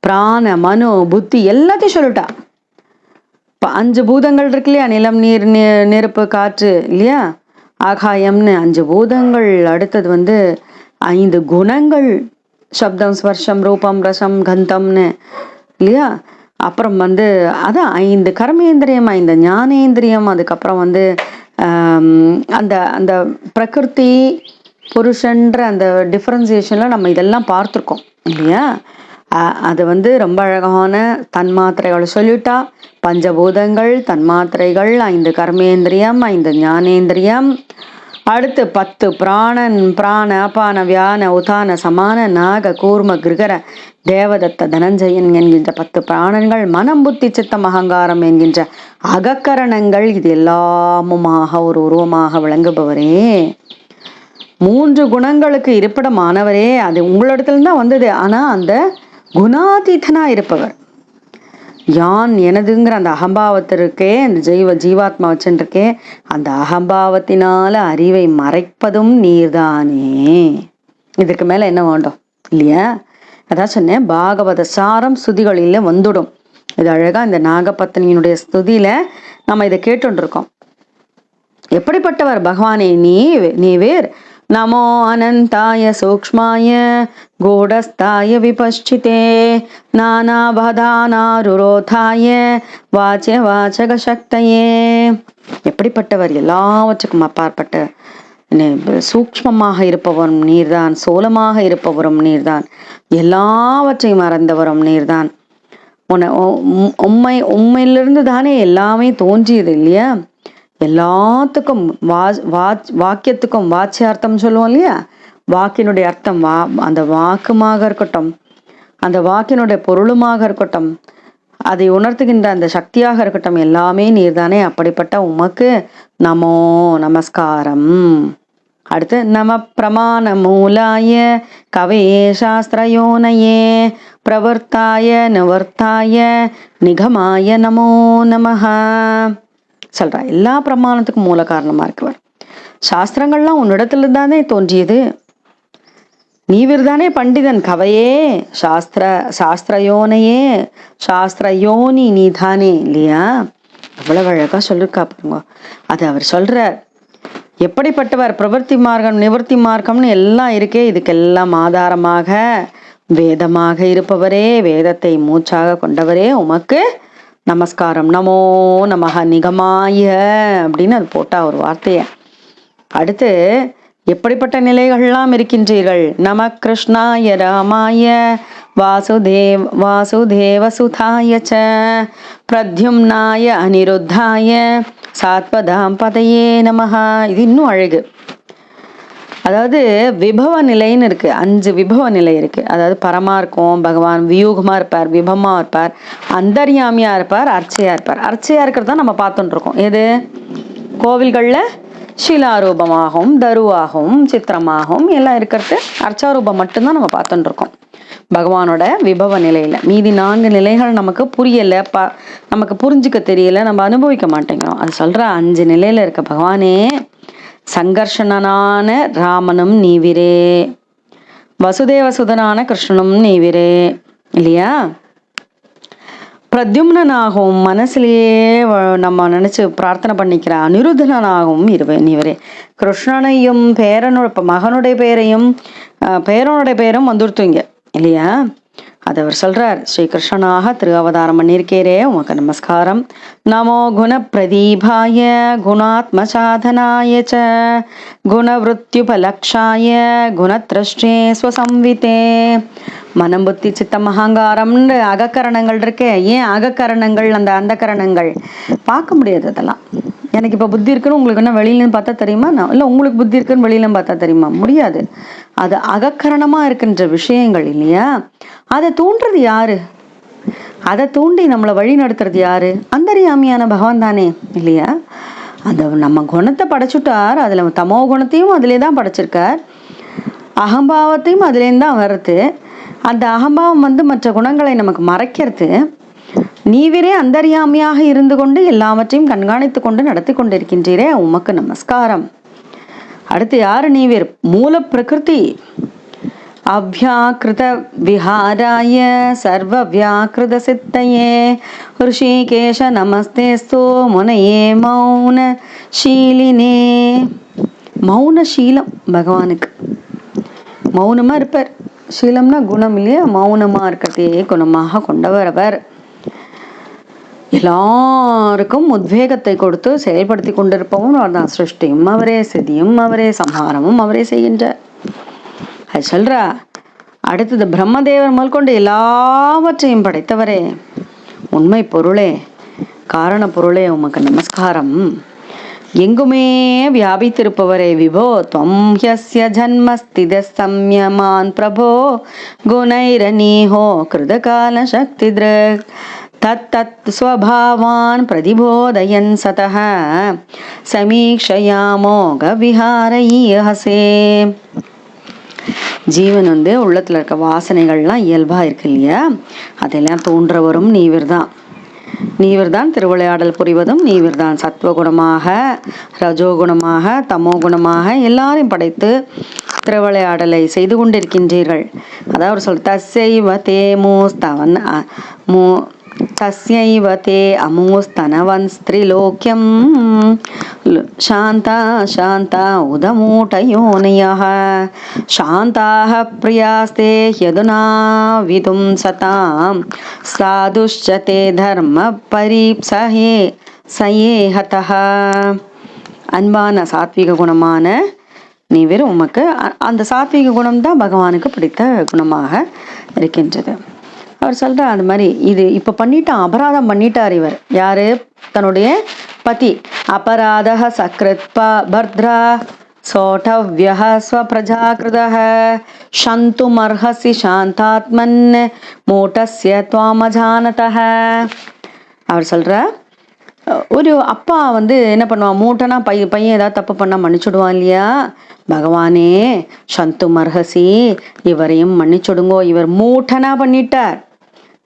பிராண மனோ புத்தி எல்லாத்தையும் சொல்லிட்டா. 5 பூதங்கள் இருக்கு இல்லையா? நிலம், நீர், நெருப்பு, காற்று இல்லையா? ஆகாயம்னு 5 பூதங்கள். அடுத்தது 5 குணங்கள், சப்தம், ஸ்பர்ஷம், ரூபம், ரசம், கந்தம்னு இல்லையா? அப்புறம் அதான் 5 கர்மேந்திரியம், 5 ஞானேந்திரியம். அதுக்கப்புறம் அந்த அந்த பிரகிருதி புருஷன்ற அந்த டிஃபரன்சியேஷன்ல நம்ம இதெல்லாம் பார்த்துருக்கோம் இல்லையா? அது ரொம்ப அழகான தன்மாத்திரைகள் சொல்லிட்டா. பஞ்சபூதங்கள், தன்மாத்திரைகள், 5 கர்மேந்திரியம், 5 ஞானேந்திரியம். அடுத்து 10 பிராணன், பிராண அபான வியான உதான சமான நாக கூர்ம கிருகர தேவதத்த தனஞ்சயன் என்கின்ற 10 பிராணன்கள், மனம் புத்தி சித்தம் அகங்காரம் என்கின்ற அகக்கரணங்கள். இது எல்லாமுமாக ஒரு உருவமாக விளங்குபவரே, 3 குணங்களுக்கு இருப்பிடமானவரே. அது உங்களிடத்துல தான் வந்தது. ஆனா அந்த குணாதீதனா இருப்பவர், யான் எனதுங்கிற அந்த அகம்பாவத்திற்கே, அந்த ஜீவாத்மா வச்சுருக்கே, அந்த அகம்பாவத்தினால அறிவை மறைப்பதும் நீர்தானே. இதுக்கு மேல என்ன வேண்டும் இல்லையா? அதான் சொன்னேன், பாகவத சாரம் ஸ்துதிகளில வந்துடும். இது அழகா இந்த நாகபத்னியினுடைய ஸ்துதியில நம்ம இதை கேட்டுருக்கோம். எப்படிப்பட்டவர் பகவானே நீவேர்? நமோ அனந்தாய சூக்ஷ்மாய கூடஸ்தாய விபஷ்சிதே நானாபதானாருரோதாய வாச்ச வாச்சக சக்தையே. எப்படிப்பட்டவர்? எல்லாவற்றுக்கும் அப்பாற்பட்ட சூக்ஷ்மமாக இருப்பவரும் நீர்தான், சோலமாக இருப்பவரும் நீர்தான், எல்லாவற்றையும் மறந்தவரும் நீர்தான். உண்மையிலிருந்து தானே எல்லாமே தோன்றியது இல்லையா? எல்லாத்துக்கும் வாக்கியத்துக்கும் வாச்சியார்த்தம் சொல்லுவோம் இல்லையா? வாக்கினுடைய அர்த்தம் அந்த வாக்குமாக இருக்கட்டும், அந்த வாக்கினுடைய பொருளுமாக இருக்கட்டும், அதை உணர்த்துகின்ற அந்த சக்தியாக இருக்கட்டும், எல்லாமே நீர்தானே. அப்படிப்பட்ட உமக்கு நமோ நமஸ்காரம். அடுத்து நம பிரமாண மூலாய கவயே சாஸ்திரயோனயே பிரவர்த்தாய நிவர்த்தாய நிகமாய நமோ நமஹ. சொல்றா, எல்லா பிரமாணத்துக்கும் மூல காரணமா இருக்கவர். சாஸ்திரங்கள்லாம் உன்னிடத்துல தானே தோன்றியது, நீவிர்தானே பண்டிதன். கவையே சாஸ்திரயோனையே, சாஸ்திரயோனி நீதானே இல்லையா? அவ்வளவு அழகா சொல்லிருக்கா பாருங்க. அது அவர் சொல்றார். எப்படிப்பட்டவர்? பிரவர்த்தி மார்க்கம், நிவர்த்தி மார்க்கம்னு எல்லாம் இருக்கே, இதுக்கெல்லாம் ஆதாரமாக வேதமாக இருப்பவரே, வேதத்தை மூச்சாக கொண்டவரே, உமக்கு நமஸ்காரம். நமோ நமஹ நிகமாய அப்படின்னு அது போட்டா ஒரு வார்த்தைய. அடுத்து எப்படிப்பட்ட நிலைகள்லாம் இருக்கின்றீர்கள்? நம கிருஷ்ணாய ராமாய வாசுதேவ சுதாய ச பிரத்யும்னாய அனிருத்தாய சாத்வதாம் பதையே நமஹ. இது இன்னும் அழகு. அதாவது விபவ நிலைன்னு இருக்கு, 5 விபவ நிலை இருக்கு. அதாவது பரமா இருக்கும் பகவான், வியூகமா இருப்பார், விபமா இருப்பார், அந்தர்யாமியா இருப்பார், அர்ச்சையா இருப்பார். அர்ச்சையா இருக்கிறதா நம்ம பார்த்துட்டு இருக்கோம். எது? கோவில்களில் ஷிலாரூபமாகவும் தருவாகவும் சித்திரமாகவும் எல்லாம் இருக்கிறது அர்ச்சாரூபம் மட்டும்தான் நம்ம பார்த்துட்டு இருக்கோம் பகவானோட விபவ நிலையில. மீதி 4 நிலைகள் நமக்கு புரியலை, நமக்கு புரிஞ்சுக்க தெரியல, நம்ம அனுபவிக்க மாட்டேங்கிறோம். அது சொல்ற 5 நிலையில இருக்க பகவானே சங்கர்ஷணனான ராமனும் நீவிரே, வசுதேவசுதனான கிருஷ்ணனும் நீவிரே இல்லையா, பிரத்யும்னாகவும் மனசுலேயே நம்ம நினைச்சு பிரார்த்தனை பண்ணிக்கிற அனிருத்தனாகவும் நீவரே. கிருஷ்ணனையும் பேரனோட மகனுடைய பேரையும் பேரனுடைய பேரும் வந்துருத்துவீங்க இல்லையா. அது அவர் சொல்றார், ஸ்ரீ கிருஷ்ணனாக அவதாரம் பண்ணியிருக்கேரே உமக்கு நமஸ்காரம். நமோ குண பிரதீபாய குணாத்ம சாதனாய ச குணவிருத்யுபலக்ஷாய குணத்ரஷ்டே ஸ்வசம்விதே. மனம் புத்தி சித்தம் அகங்காரம்னு அகக்கரணங்கள் இருக்கே. ஏன் அகக்கரணங்கள்? அந்த கரணங்கள் பார்க்க முடியாது. அதெல்லாம் எனக்கு இப்போ புத்தி இருக்குன்னு உங்களுக்கு என்ன வெளியிலன்னு பார்த்தா தெரியுமா? இல்லை உங்களுக்கு புத்தி இருக்குன்னு வெளியிலன்னு பார்த்தா தெரியுமா? முடியாது. அது அகக்கரணமாக இருக்கின்ற விஷயங்கள் இல்லையா. அதை தூண்டுறது யாரு? அதை தூண்டி நம்மளை வழி நடத்துறது யாரு? அந்தர்யாமியான பகவான் தானே இல்லையா. அந்த நம்ம குணத்தை படைச்சுட்டார், அதில் தமோ குணத்தையும் அதிலே தான் படைச்சிருக்கார், அகம்பாவத்தையும் அதுலேருந்து தான் வருது. அந்த அகம்பாவம் மற்ற குணங்களை நமக்கு மறைக்கிறது. நீவிரே அந்தர்யாமியாக இருந்து கொண்டு எல்லாவற்றையும் கண்காணித்து கொண்டு நடத்தி கொண்டிருக்கின்றீரே உமக்கு நமஸ்காரம். அடுத்து யாரு நீவிர்? மூல பிரகிருதி அவ்யாக்கிருத விஹாராய சர்வ வியாக்கிருத சித்தையே ரிஷிகேஷ நமஸ்தேஸ்து முனையே மௌன ஷீலினே. மௌன சீலம் பகவானுக்கு. மௌனமா இருப்பார். சீலம்னா குணம் இல்லையா. மௌனமா இருக்கிறதையே குணமாக கொண்டவர் அவர். எல்லாருக்கும் உத்வேகத்தை கொடுத்து செயல்படுத்தி கொண்டிருப்பவும் அவர்தான். சிருஷ்டியும் அவரே, சிதியும் அவரே, சம்ஹாரமும் அவரே செய்கின்றார். அது சொல்றா. அடுத்தது பிரம்மதேவர் முதல் கொண்டு எல்லாவற்றையும் படைத்தவரே, உண்மை பொருளே, காரண பொருளே உமக்கு நமஸ்காரம். எங்குமே வியாபித்திருப்பவரே விபோ துவம் ஹ்யஸ்ய ஜன்மஸ்தித சம்யமான் பிரபோ குணைரநீஹோ கிருதகால சக்தி திருக் தத் ஸ்வபாவான் பிரதிபோதயன் சதஹ சமீக்ஷயாமோக விஹாரஹசே. ஜீவன் உள்ளத்துல இருக்க வாசனைகள்லாம் இயல்பா இருக்கு இல்லையா, அதெல்லாம் தோன்றவரும் நீவிர்தான். நீவிர்தான் திருவிளையாடல் புரிவதும் நீவிர்தான். சத்வகுணமாக, ரஜோகுணமாக, தமோ குணமாக எல்லாரையும் படைத்து திருவிளையாடலை செய்து கொண்டிருக்கின்றீர்கள். அதாவது சொல் தஸ்யைவ தே மூஸ்தவன் தஸ்யைவ தே அமூஸ்தனவன் ஸ்திரிலோக்கியம் சாந்தா சாந்தா உதமூட்டயோனயः சாந்தாக பிரியாஸ்தே யதுனா விதும் சதாம் சாதுஷ்சதே தர்ம பரீப்சஹே சயே ஹதஹ. அன்பான சாத்விக குணமான நீவிர் உமக்கு அந்த சாத்விக குணம் தான் பகவானுக்கு பிடித்த குணமாக இருக்கின்றது. அவர் சொல்ற அந்த மாதிரி இது இப்ப பண்ணிட்டான், அபராதம் பண்ணிட்டார் இவர். யாரு? தன்னுடைய பதி. அபராதஹ சக்ருத் பர்த்ரா சோடவ்யஹ ஸ்வப்ரஜாக்ருதஹ சந்துமர்ஹசி சாந்தாத்மன் மூடஸ்ய த்வாமஜானதஹ. அவர் சொல்ற ஒரு அப்பா என்ன பண்ணுவான்? மூட்டனா பையன் ஏதாவது தப்பு பண்ணா மன்னிச்சுடுவான் இல்லையா. பகவானே சந்து மர்ஹசி, இவரையும் மன்னிச்சுடுங்கோ, இவர் மூட்டனா பண்ணிட்டார்,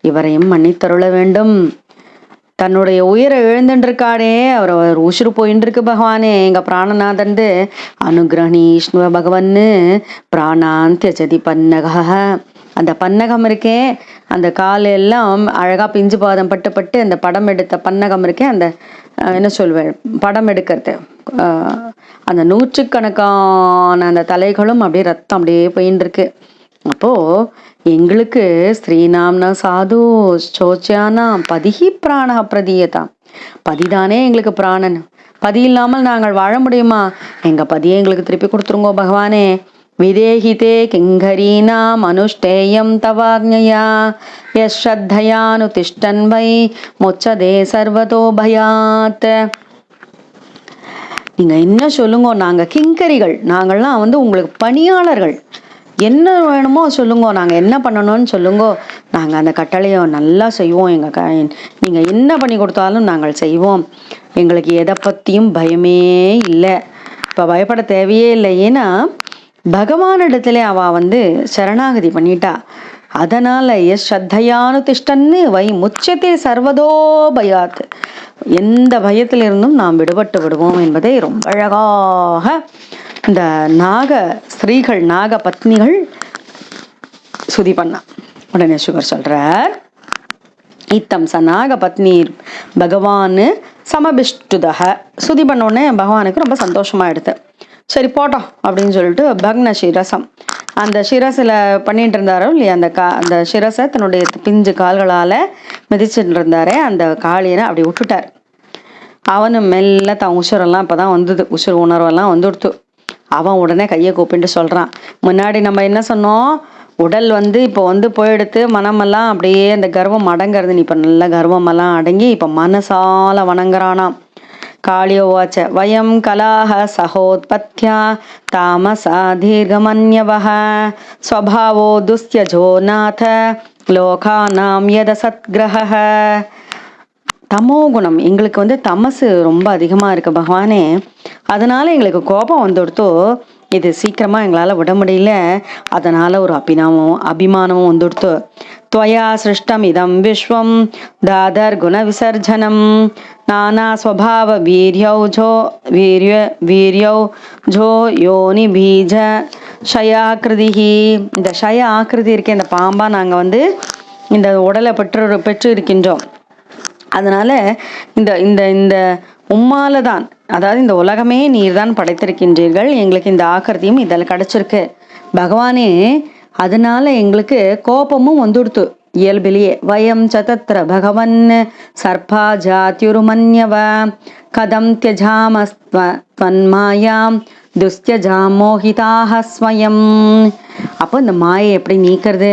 இவரையும் மன்னித்தருள வேண்டும். தன்னுடைய உயிரை எழுந்துருக்காடே, அவர் உசுறு போயின்னு இருக்கு பகவானே. எங்க பிராணநாதன் அனுகிரகீஷ்ணுவ பகவன்னு பிராணான் தியஜதி பன்னக. அந்த பன்னகம் இருக்கே, அந்த கால் எல்லாம் அழகா பிஞ்சு பாதம் பட்டு பட்டு அந்த படம் எடுத்த பன்னகம் இருக்கே, அந்த என்ன சொல்வேன் படம் எடுக்கிறது, அந்த 100கணக்கான அந்த தலைகளும் அப்படியே ரத்தம் அப்படியே போயின்னு இருக்கு. அப்போ எங்களுக்கு ஸ்ரீநாம்னா சாது சோச்சியானாம் பதிஹி பிராண பிரதீயதாம். பதிதானே எங்களுக்கு பிராணன். பதி இல்லாமல் நாங்கள் வாழ முடியுமா? எங்க பதியை எங்களுக்கு திருப்பி கொடுத்துருங்கோ பகவானே. விதேஹிதே கிங்கரீனாம் அனுஷ்டேயம் தவாக்ஞயா யஸ்ரத்தயானுதிஷ்டன் வை முச்சதே சர்வதோ பயாத். நீங்க என்ன சொல்லுங்க, நாங்க கிங்கரிகள், நாங்கள்லாம் உங்களுக்கு பணியாளர்கள். என்ன வேணுமோ சொல்லுங்க, நாங்கள் என்ன பண்ணணும்னு சொல்லுங்க, நாங்கள் அந்த கட்டளையை நல்லா செய்வோம். நீங்கள் என்ன பண்ணி கொடுத்தாலும் நாங்கள் செய்வோம். எங்களுக்கு எதை பற்றியும் பயமே இல்லை. இப்போ பயப்பட தேவையே இல்லை. ஏன்னா பகவானிடத்துல அவள் வந்து சரணாகதி பண்ணிட்டா. அதனால் ஸ்ரத்தையானு திஷ்டன்னு வை முச்சத்தே சர்வதோ பயாத், எந்த பயத்திலிருந்தும் நாம் விடுபட்டு விடுவோம் என்பதை ரொம்ப அழகாக இந்த நாக ஸ்திரீகள் நாக பத்னிகள் சுதி பண்ணா. உடனே சுகர் சொல்றார், இத்தம் ச நாக பத்னி பகவான் சமபிஷ்டுதக. சுதி பண்ண உடனே பகவானுக்கு ரொம்ப சந்தோஷமா எடுத்து, சரி போட்டோம் அப்படின்னு சொல்லிட்டு பக்ன சிரசம், அந்த சிரசில் பண்ணிட்டு இருந்தாரோ இல்லையா, அந்த சிரசை தன்னுடைய பிஞ்சு கால்களால் மிதிச்சுட்டு இருந்தாரே அந்த காளியனை அப்படி விட்டுட்டார். அவனும் மெல்ல தான் உசுரெல்லாம் இப்போ தான் வந்தது, உசுர் உணர்வெல்லாம் வந்துடுத்து. அவன் உடனே கையை கூப்பிட்டு சொல்கிறான், முன்னாடி நம்ம என்ன சொன்னோம், உடல் வந்து இப்போ வந்து போயிடுத்து, மனமெல்லாம் அப்படியே அந்த கர்வம் அடங்கிறது, நீ இப்போ நல்ல கர்வமெல்லாம் அடங்கி இப்போ மனசால வணங்குறானாம். காளியோவாச்ச வயம் கலாஹ சகோத்பத்யா தாமசா தீர்கமன்யவஹ ஸ்வபாவோ துஸ்யஜோ நாத லோகானாம் யத சத்கிரஹ. தமோ குணம் எங்களுக்கு வந்து தமசு ரொம்ப அதிகமாக இருக்கு பகவானே, அதனால எங்களுக்கு கோபம் வந்துடுத்தோ, இது சீக்கிரமாக எங்களால் விட முடியல, அதனால் ஒரு அபிமானமும் வந்துடுத்து. त्वया सृष्टम इदं विश्वं दादर गुण विसर्जनम नाना स्वभाव वीर्यौ जो योनि बीज ஷயாக்கிருதி. இந்த ஷய ஆக்கிருதி இருக்கே இந்த பாம்பா நாங்கள் வந்து இந்த உடலை பெற்று இருக்கின்றோம். அதனால இந்த இந்த இந்த உம்மால தான், அதாவது இந்த உலகமே நீர் தான் படைத்திருக்கின்றீர்கள், எங்களுக்கு இந்த ஆக்கிருதியும் இதில் கிடைச்சிருக்கு பகவானே. அதனால எங்களுக்கு கோபமும் வந்துடுத்து இயல்பிலேயே. வயம் சதத்ர பகவன் சர்பா ஜாத்யுருமன்யவ கதம் தியஜாமஸ்வன்மாயாம் துஸ்தியஜாம் மோகிதாக ஸ்வயம். அப்போ இந்த மாயை எப்படி நீக்கிறது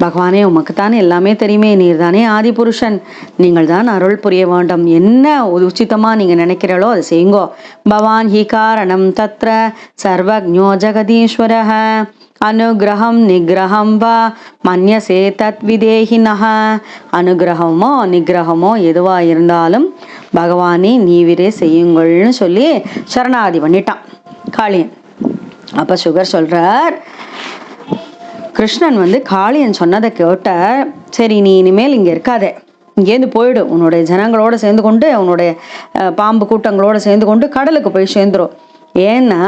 பகவானே, உமக்கு தானே எல்லாமே தெரியுமே, நீர் தானே ஆதி புருஷன், நீங்கள் தான் அருள் புரிய வேண்டும், என்ன உச்சிதமாக நீங்கள் நினைக்கிறீங்களோ அதை செய்யுங்கோ. பவான் ஹி காரணம் தத்ர சர்வஜ்ஞோ ஜெகதீஸ்வரஹ அனுகிரகம் நிகிரகம் வா மன்யசே தத் விதேகினஹ. அனுகிரகமோ நிகிரகமோ எதுவாக இருந்தாலும் பகவானே நீவிரே செய்யுங்கள்னு சொல்லி சரணாதி பண்ணிட்டான் காளியன். அப்போ சுகர் சொல்கிறார், கிருஷ்ணன் வந்து காளியன் சொன்னதை கேட்ட, சரி நீ இனிமேல் இங்கே இருக்காதே, இங்கேருந்து போயிடு, உன்னுடைய ஜனங்களோடு சேர்ந்து கொண்டு உன்னுடைய பாம்பு கூட்டங்களோடு சேர்ந்து கொண்டு கடலுக்கு போய் சேர்ந்துடும். ஏன்னா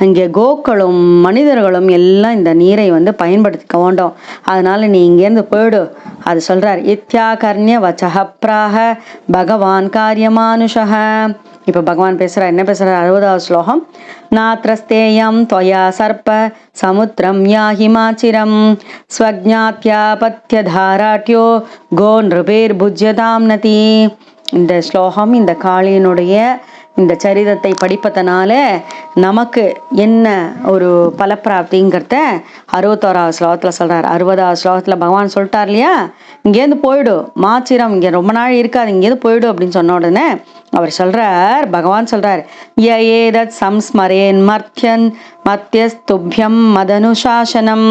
இங்கே கோக்களும் மனிதர்களும் எல்லாம் இந்த நீரை வந்து பயன்படுத்திக்க வேண்டும், அதனால நீ இங்கேருந்து போயிடு. அது சொல்றார், இத்யா கர்ணிய வச்சக பிராக பகவான் காரியமானுஷக. இப்போ பகவான் பேசுகிறார், என்ன பேசுகிறார், 60வது ஸ்லோகம். நாத்ரஸ்தேயம் त्वया சர்ப்ப சமுத்திரம் யாஹிமாச்சிரம் ஸ்வஜ்ஞாத்யாபத்ய தாராட்யோ கோ நிருபேர் புஜ்யதாம் நதி. இந்த ஸ்லோகம் இந்த காளியனுடைய இந்த சரிதத்தை படிப்பதனால நமக்கு என்ன ஒரு பலப்பிராப்திங்கிறத 61வது ஸ்லோகத்தில் சொல்கிறார். 60வது ஸ்லோகத்தில் பகவான் சொல்லிட்டார் இல்லையா, இங்கேருந்து போயிடு மாச்சிரம், இங்கே ரொம்ப நாள் இருக்காது, இங்கேருந்து போயிடு அப்படின்னு சொன்ன உடனே அவர் சொல்கிறார், பகவான் சொல்கிறார், ஏதத் சம்ஸ்மரேன் மர்த்தியன் மத்தியஸ்துபியம் மதனுசாசனம்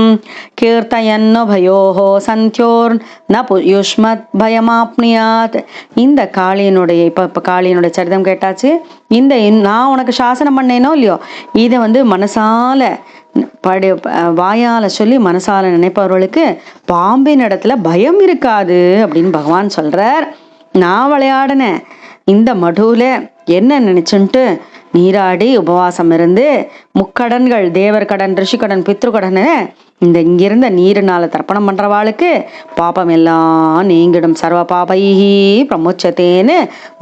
கீர்த்தயன்னோ பயோஹோ சந்தியோர் ந யுஷ்மத் பயமாப்னியாத். இந்த காளியனுடைய இப்போ காளியனுடைய சரிதம் கேட்டாச்சு. இந்த நான் உனக்கு சாசனம் பண்ணேனோ இல்லையோ, இதை வந்து மனசால வாயால சொல்லி மனசால நினைப்பவர்களுக்கு பாம்பின் இடத்துல பயம் இருக்காது அப்படின்னு பகவான் சொல்றார். நான் விளையாடினேன் இந்த மடுவில் என்ன நினைச்சுன்ட்டு நீராடி உபவாசம் இருந்து முக்கடன்கள், தேவர் கடன், ரிஷிக்கடன், பித்ருக்கடன், இந்த இங்கிருந்த நீருனால தர்ப்பணம் பண்றவாளுக்கு பாபம் எல்லாம் நீங்கிடும். சர்வ பாபைஹி பிரமோச்சத்தேன்னு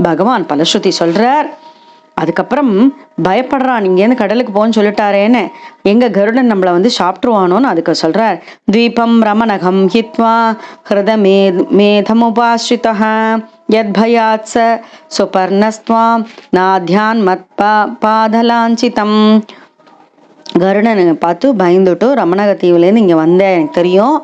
பகவான் பலஸ்ருதி சொல்றார். அதுக்கப்புறம் பயப்படுறான், இங்கேருந்து கடலுக்கு போன்னு சொல்லிட்டாரேன்னு, எங்க கருடன் நம்மளை வந்து சாப்பிட்டுருவானோன்னு அதுக்கு சொல்றார். தீபம் ரமணகம் ஹித்வா ஹிருத மேதமுபாஸ்ரிதஹ யத்பயாத் ச சுபர்ணஸ்த்வாம் நாத்யான் மத் பாதலாஞ்சிதம். கருடனை பார்த்து பயந்துட்டு ரமணக தீவுலேருந்து இங்கே வந்தேன், எனக்கு தெரியும்,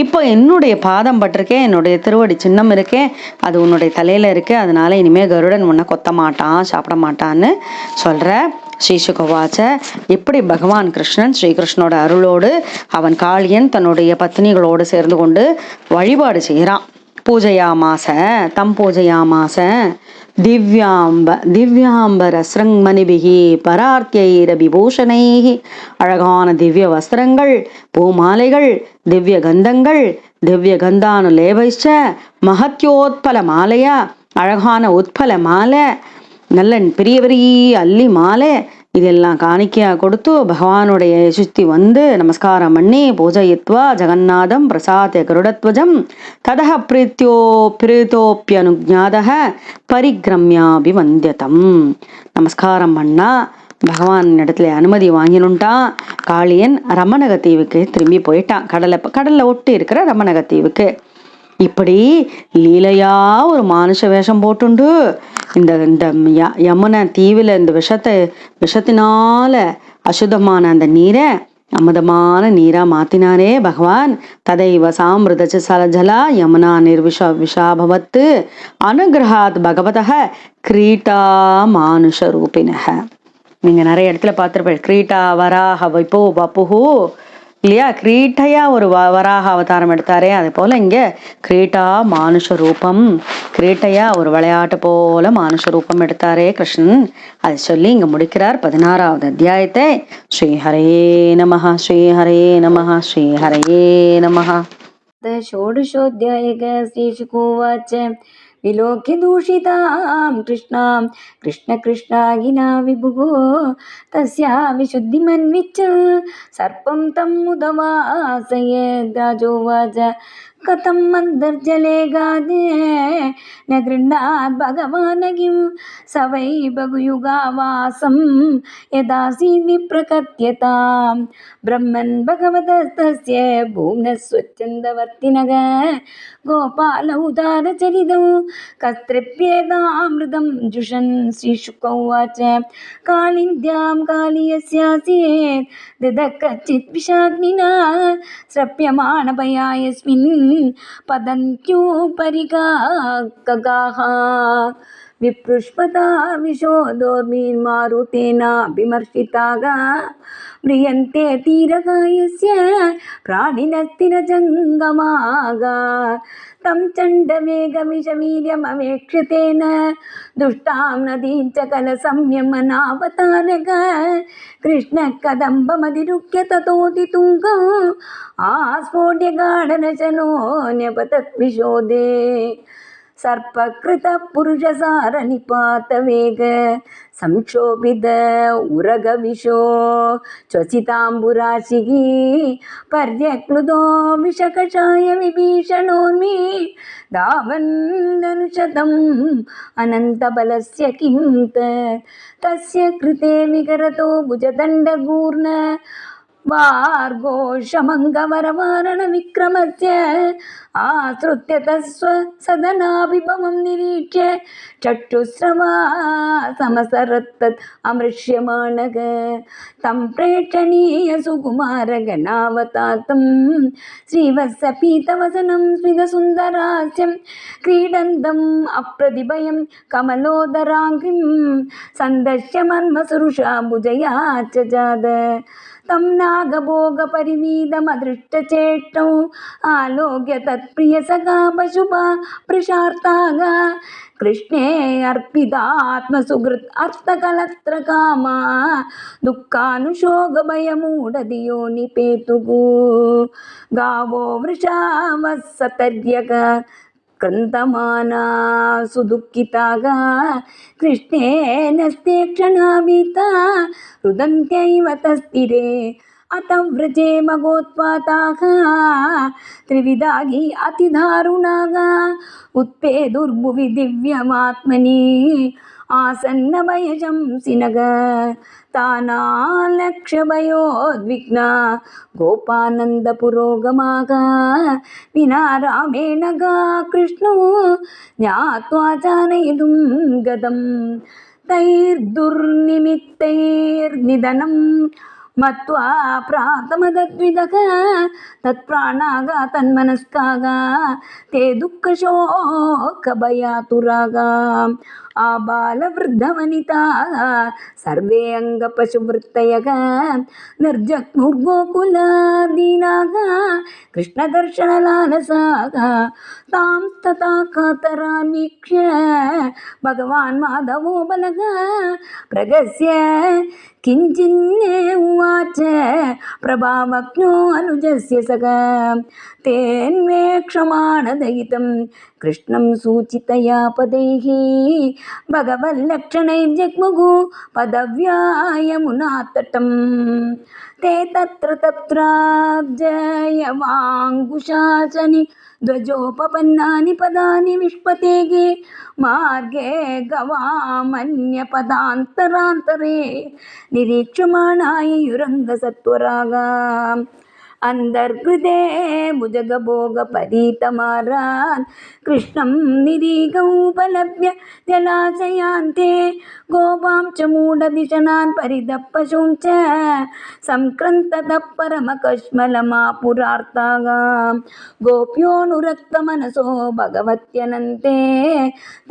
இப்போ என்னுடைய பாதம் பட்டிருக்கேன், என்னுடைய திருவடி சின்னம் இருக்கேன், அது உன்னுடைய தலையில் இருக்கு, அதனால இனிமேல் கருடன் உன்னை கொத்த மாட்டான், சாப்பிட மாட்டான்னு சொல்கிற. ஸ்ரீசுகவாச்ச, இப்படி பகவான் கிருஷ்ணன் ஸ்ரீகிருஷ்ணனோட அருளோடு அவன் காளியன் தன்னுடைய பத்னிகளோடு சேர்ந்து கொண்டு வழிபாடு செய்கிறான். பூஜையாமாச தம் பூஜையாமாச திவ்யாம்பர ஸ்ரங்மணிபிகி பரார்த்தியைர விபூஷணைஹி, அழகான திவ்ய வஸ்திரங்கள், பூமாலைகள், திவ்ய கந்தங்கள், திவ்ய கந்தானு லேபைச்ச மகத்யோத்பல மாலையா, அழகான உத்பல மாலை, நல்ல பெரிய பெரிய அல்லி மாலை, இதெல்லாம் காணிக்கையா கொடுத்து பகவானுடைய சுத்தி வந்து நமஸ்காரம் பண்ணி பூஜயித்வா ஜெகநாதம் பிரசாத கருடத்வஜம் ததஹ பிரீத்தோப்பியனுஜாதக பரிக்ரம்யாபிவந்தியதம். நமஸ்காரம் பண்ணா பகவான் இடத்துல அனுமதி வாங்கினுட்டான். காளியன் ரமணக தீவுக்கு திரும்பி போயிட்டான். கடல்ல ஒட்டி இருக்கிற ரமணக தீவுக்கு. இப்படி லீலையா ஒரு மானுஷ வேஷம் போட்டுண்டு இந்த இந்த யமுனை தீவுல இந்த விஷத்தினால அசுத்தமான அந்த நீரை அமுதமான நீரா மாத்தினாரே பகவான். ததைவ சாமிருதச்ச சலஜலா யமுனா விஷாபவத்து அனுகிரகாத் பகவதः கிரீட்டா மானுஷ ரூபினக. நீங்க நிறைய இடத்துல பார்த்திருப்பீங்க, கிரீட்டா வராக வைப்போ வப்புஹு இல்லையா? கிரீட்டையா ஒரு வராக அவதாரம் எடுத்தாரே, அது போல இங்க கிரீட்டா மானுஷ ரூபம், கிரீட்டையா ஒரு விளையாட்டு போல மானுஷ ரூபம் எடுத்தாரே கிருஷ்ணன். அதை சொல்லி இங்க முடிக்கிறார் 16வது அத்தியாயத்தை. ஸ்ரீஹரே நமஹ, ஸ்ரீஹரே நமஹ, ஸ்ரீஹரே நமஹ. षोडशोऽध्यायः श्रीशुकोवाच विलोक्य दूषितां कृष्णां कृष्णकृष्णागिना विभुः तस्या विशुद्धिमन्विच्छ सर्पं तम् उदवासयेद्राजोवाच कथं मन्दर्जले गादे न गृह्णात् भगवान् किं स वै बहुयुगावासं यदासीत् विप्रकथ्यतां ब्रह्मन् भगवतस्तस्य भुवनः स्वच्छन्दवर्तिनः गोपाल उदारचरितौ कस्तृप्येतामृतं जुषन् श्रीशुक उवाच कालिन्द्यां कालीयस्यासीत् ददः कच्चित् विषाग्निना श्रप्यमाणभया यस्मिन् पतन्त्युपरिकागाः विपृष्पता विशोदोर्मिर्मारुतेनाभिमर्शिताः म्रियन्ते तीरकायस्य प्राणिनस्तिरजङ्गमागा तं चण्डमेघमिषवीर्यमवेक्ष्यतेन दुष्टां नदीं च कलसंयमनावतारक कृष्णः कदम्बमधिरुह्य ततोऽतितुङ्गम् आस्फोट्य गाढनशनो न्यपतत् विशोदे सर्पकृतः पुरुषसारनिपातवेग संक्षोभित उरगविशो श्वसिताम्बुराशिः पर्यक्लुदो विषकषाय विभीषणोर्मि धावन्ननुशतम् अनन्तबलस्य किं तस्य कृते विकरतो भुजदण्डगूर्ण वार्गोषमङ्गवरवारणविक्रमस्य आश्रुत्य तस्व सदनाभिभवं निरीक्ष्य चक्षुस्रवा समसरत्तत् अमृष्यमाणः तं प्रेक्षणीय सुकुमारगणावतातं श्रीवत्सपीतवसनं स्मितसुन्दरास्यं क्रीडन्तम् अप्रतिभयं कमलोदराङ्घ्रिं सन्दर्श्य मर्मसुरुषा भुजया च जाद तं नागभोगपरिवीदमदृष्टचेष्टौ आलोक्य तत्प्रियसखा पशुपा प्रशार्ताः कृष्णे अर्पितात्मसुहृत् अर्थकलत्रकामा दुःखानुशोकभयमूढधियो निपेतुः गावो वृषा वत्सतर्यक क्रन्दमाना सुदुःखिताः कृष्णेन स्ते क्षणाभीता रुदन्त्यैव तस्थिरे अत व्रजे मगोत्पाताः त्रिविधागी अतिदारुणाः उत्पेदुर्भुवि दिव्यमात्मनि आसन्नभयशंसिनः तानालक्ष्यभयोद्विग्ना गोपानन्दपुरोगमाः विना रामेण गा कृष्णो ज्ञात्वा जानयितुं गदम् तैर्दुर्निमित्तैर्निधनं मत्वा प्रातमदद्विदः तत्प्राणागा तन्मनस्कागा ते दुःखशोकभयातुरागा आबालवृद्धवनिताः सर्वे अङ्गपशुवृत्तयः निर्जग्मुर्गोकुलादीनाः कृष्णदर्शनलालसाः तां तथा कातरान् वीक्ष्य भगवान् माधवो बलः प्रगस्य किञ्चिन्ने उवाच प्रभावज्ञो अनुजस्य सखा तेन्वेक्षमाणदयितं कृष्णं सूचितया पदैः भगवल्लक्षणैर्जग्मुगु पदव्यायमुनातटं ते तत्र तत्राब्जयवाङ्कुशासनि ध्वजोपपन्नानि पदानि विष्पतेगे मार्गे गवामन्यपदान्तरान्तरे निरीक्षमाणाय युरङ्गसत्वरागा अन्तर्हृदे भुजगभोगपरीतमारान् कृष्णं निरीगमुपलभ्य जलाशयान्ते गोपां च मूढदिशनान् परिदपशूं च संक्रन्ततः परमकश्मलमापुरार्ताः गोप्योऽनुरक्तमनसो भगवत्यनन्ते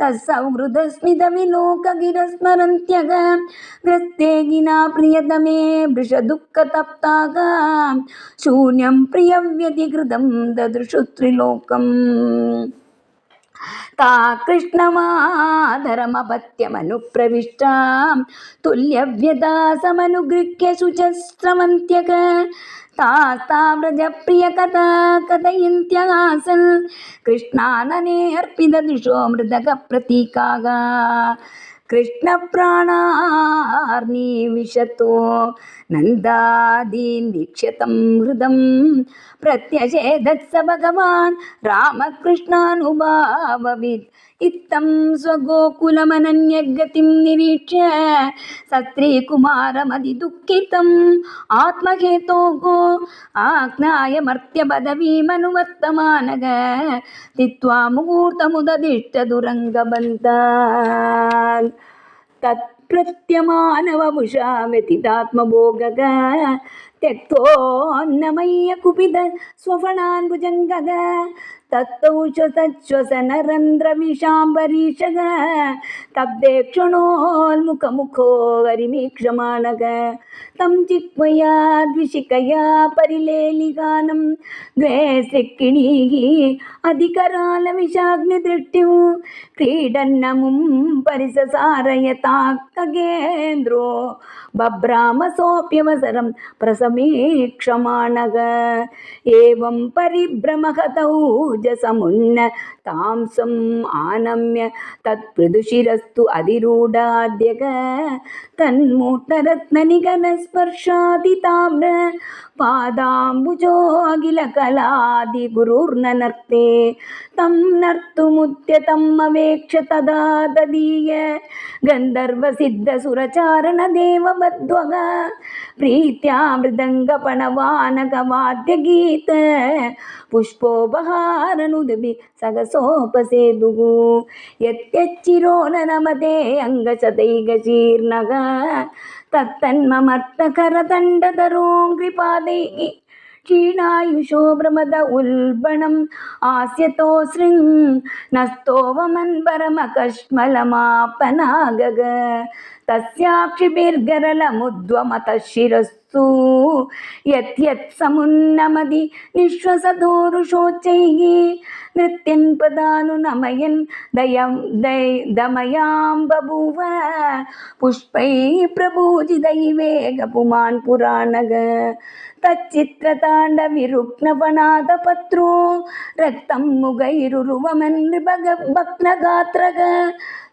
तत्सौहृदस्मितविलोकगिरस्मरन्त्यग ग्रस्ते गिना प्रियतमे वृषदुःखतप्ताः शून्यं प्रियव्यतिकृतं ददृशु त्रिलोकम् ता कृष्णमाधरमपत्यमनुप्रविष्टां तुल्यव्यदासमनुगृह्य शुचस्रवन्त्यक तास्ताव्रजप्रियकथा कथयन्त्यासन् कृष्णानने अर्पितदिशो मृदकप्रतीकाः कृष्णप्राणार्निविशतो नन्दादीन् वीक्ष्यतं हृदं प्रत्यषेधत्स भगवान् रामकृष्णानुभाववित् इत्थं स्वगोकुलमनन्यगतिं निरीक्ष्य सस्त्रीकुमारमधिदुःखितम् आत्महेतोः आज्ञाय मर्त्यपदवीमनुवर्तमानः तित्वा मुहूर्तमुददिष्टदुरङ्गबन्धान् तत्प्रत्यमानवपुषा व्यतितात्मभोगः त्यक्तोन्नमय्य कुपित स्वफणान् भुजङ्गः तत्तौश्वसनरन्ध्रविशाम्बरीषः तब्धे क्षणोन्मुखमुखो हरिमीक्षमाणः तं चित्मया द्विषिकया परिलेलिगानं द्वे सिक्किणीः अधिकरालविषाग्निदृष्टिं क्रीडन्नमुं परिससारयता खगेन्द्रो बभ्रामसोऽप्यवसरं प्रसमीक्षमाणः एवं परिभ्रमहतौजसमुन्न तांसम् आनम्य तत्पृदुशिरस्तु अधिरूढाद्यग तन्मूर्तरत्ननिगनस्पर्शादिताम्र पादाम्बुजोऽखिलकलादिगुरुर्ननर्ते तं नर्तुमुद्यतम् अवेक्ष्य तदा ददीय गन्धर्वसिद्धसुरचारणदेवबद्ध्वः प्रीत्या मृदङ्गपणवानकवाद्यगीत पुष्पोपहारनुदिभिः सगसोपसेदुः यत्यच्चिरो न नमते अङ्गशतैकशीर्णः तत्तन्ममर्थकरदण्डधरोऽङ्घ्रिपादैः क्षीणायुषो भ्रमद उल्बणम् आस्यतो शृङ् नस्तोवमन्बरमकश्मलमापनागग तस्याक्षिभिर्गरलमुद्वमतः शिरस्सु यत् समुन्नमदि निःश्वसदोरुषोच्चैः नृत्यन् पदानुनमयन् दमयां बभूव पुष्पैः प्रभूजिदैवेगपुमान् पुराणग तच्चित्रताण्डविरुग्णवनादपत्रो रक्तं मुगैरुरुवमन् भग्नगात्रग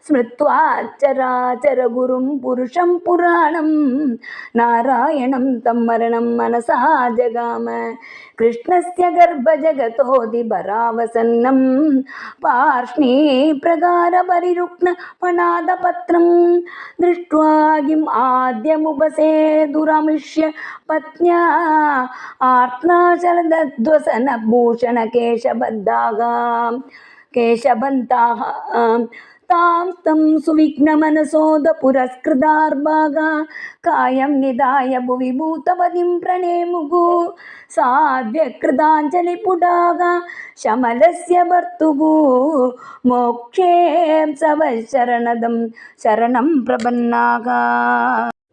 स्मृत्वा चराचरगुरुं पुरुषं पुराणं नारायणं तं मरणं मनसा जगाम कृष्णस्य गर्भजगतोदिभरावसन्नं पार्ष्णे प्रगारपरिरुग्णपणादपत्रं दृष्ट्वा किम् आद्यमुपसेदुरमिष्य पत्न्या आर्त्नाचलदध्वसनभूषणकेशबद्धाः तां तं सुविघ्नमनसोदपुरस्कृतार्भागा कायं निधाय भुवि भूतपदिं प्रणेमुः साव्यकृताञ्जलिपुटागा शमलस्य भर्तुः मोक्षे सवशरणदं शरणं प्रपन्नागा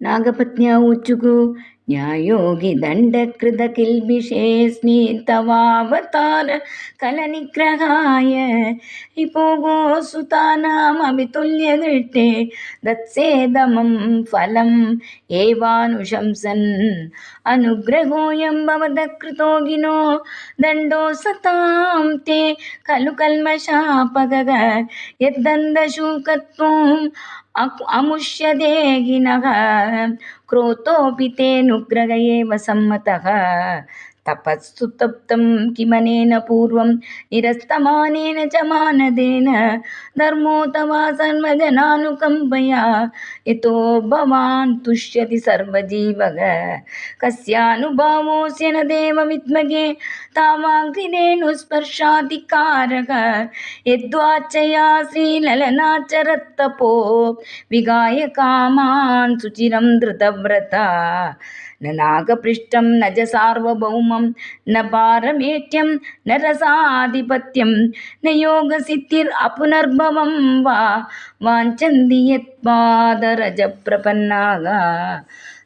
नागपत्न्या ऊचुः न्यायोगि दण्डकृतकिल्बिषे स्नीतवावतार कलनिग्रहाय रिपोगो सुतानामभितुल्यदृष्टे दत्सेदमं फलम् एवानुशंसन् अनुग्रहोऽयं भवदकृतो गिनो दण्डो सतां ते खलु कल्मषापगग यद्दन्दशूकत्वम् अमुष्यते गिनः क्रोधोऽपि तेऽनुग्रह एव सम्मतः तपस्सु तप्तं किमनेन पूर्वं निरस्तमानेन च मानदेन धर्मो तवा सर्वजनानुकम्पया यतो भवान् तुष्यति सर्वजीवः कस्यानुभावोऽस्य न देव विद्महे तावाग्निरेणुस्पर्शाधिकारः यद्वाचया श्रीललनाचरत्तपो विगाय कामान् सुचिरं धृतव्रता न नागपृष्ठं न च सार्वभौमं न पारमेट्यं न रसाधिपत्यं न योगसिद्धिरपुनर्भवं वा वाञ्छन्ति यत्पादरजप्रपन्नाः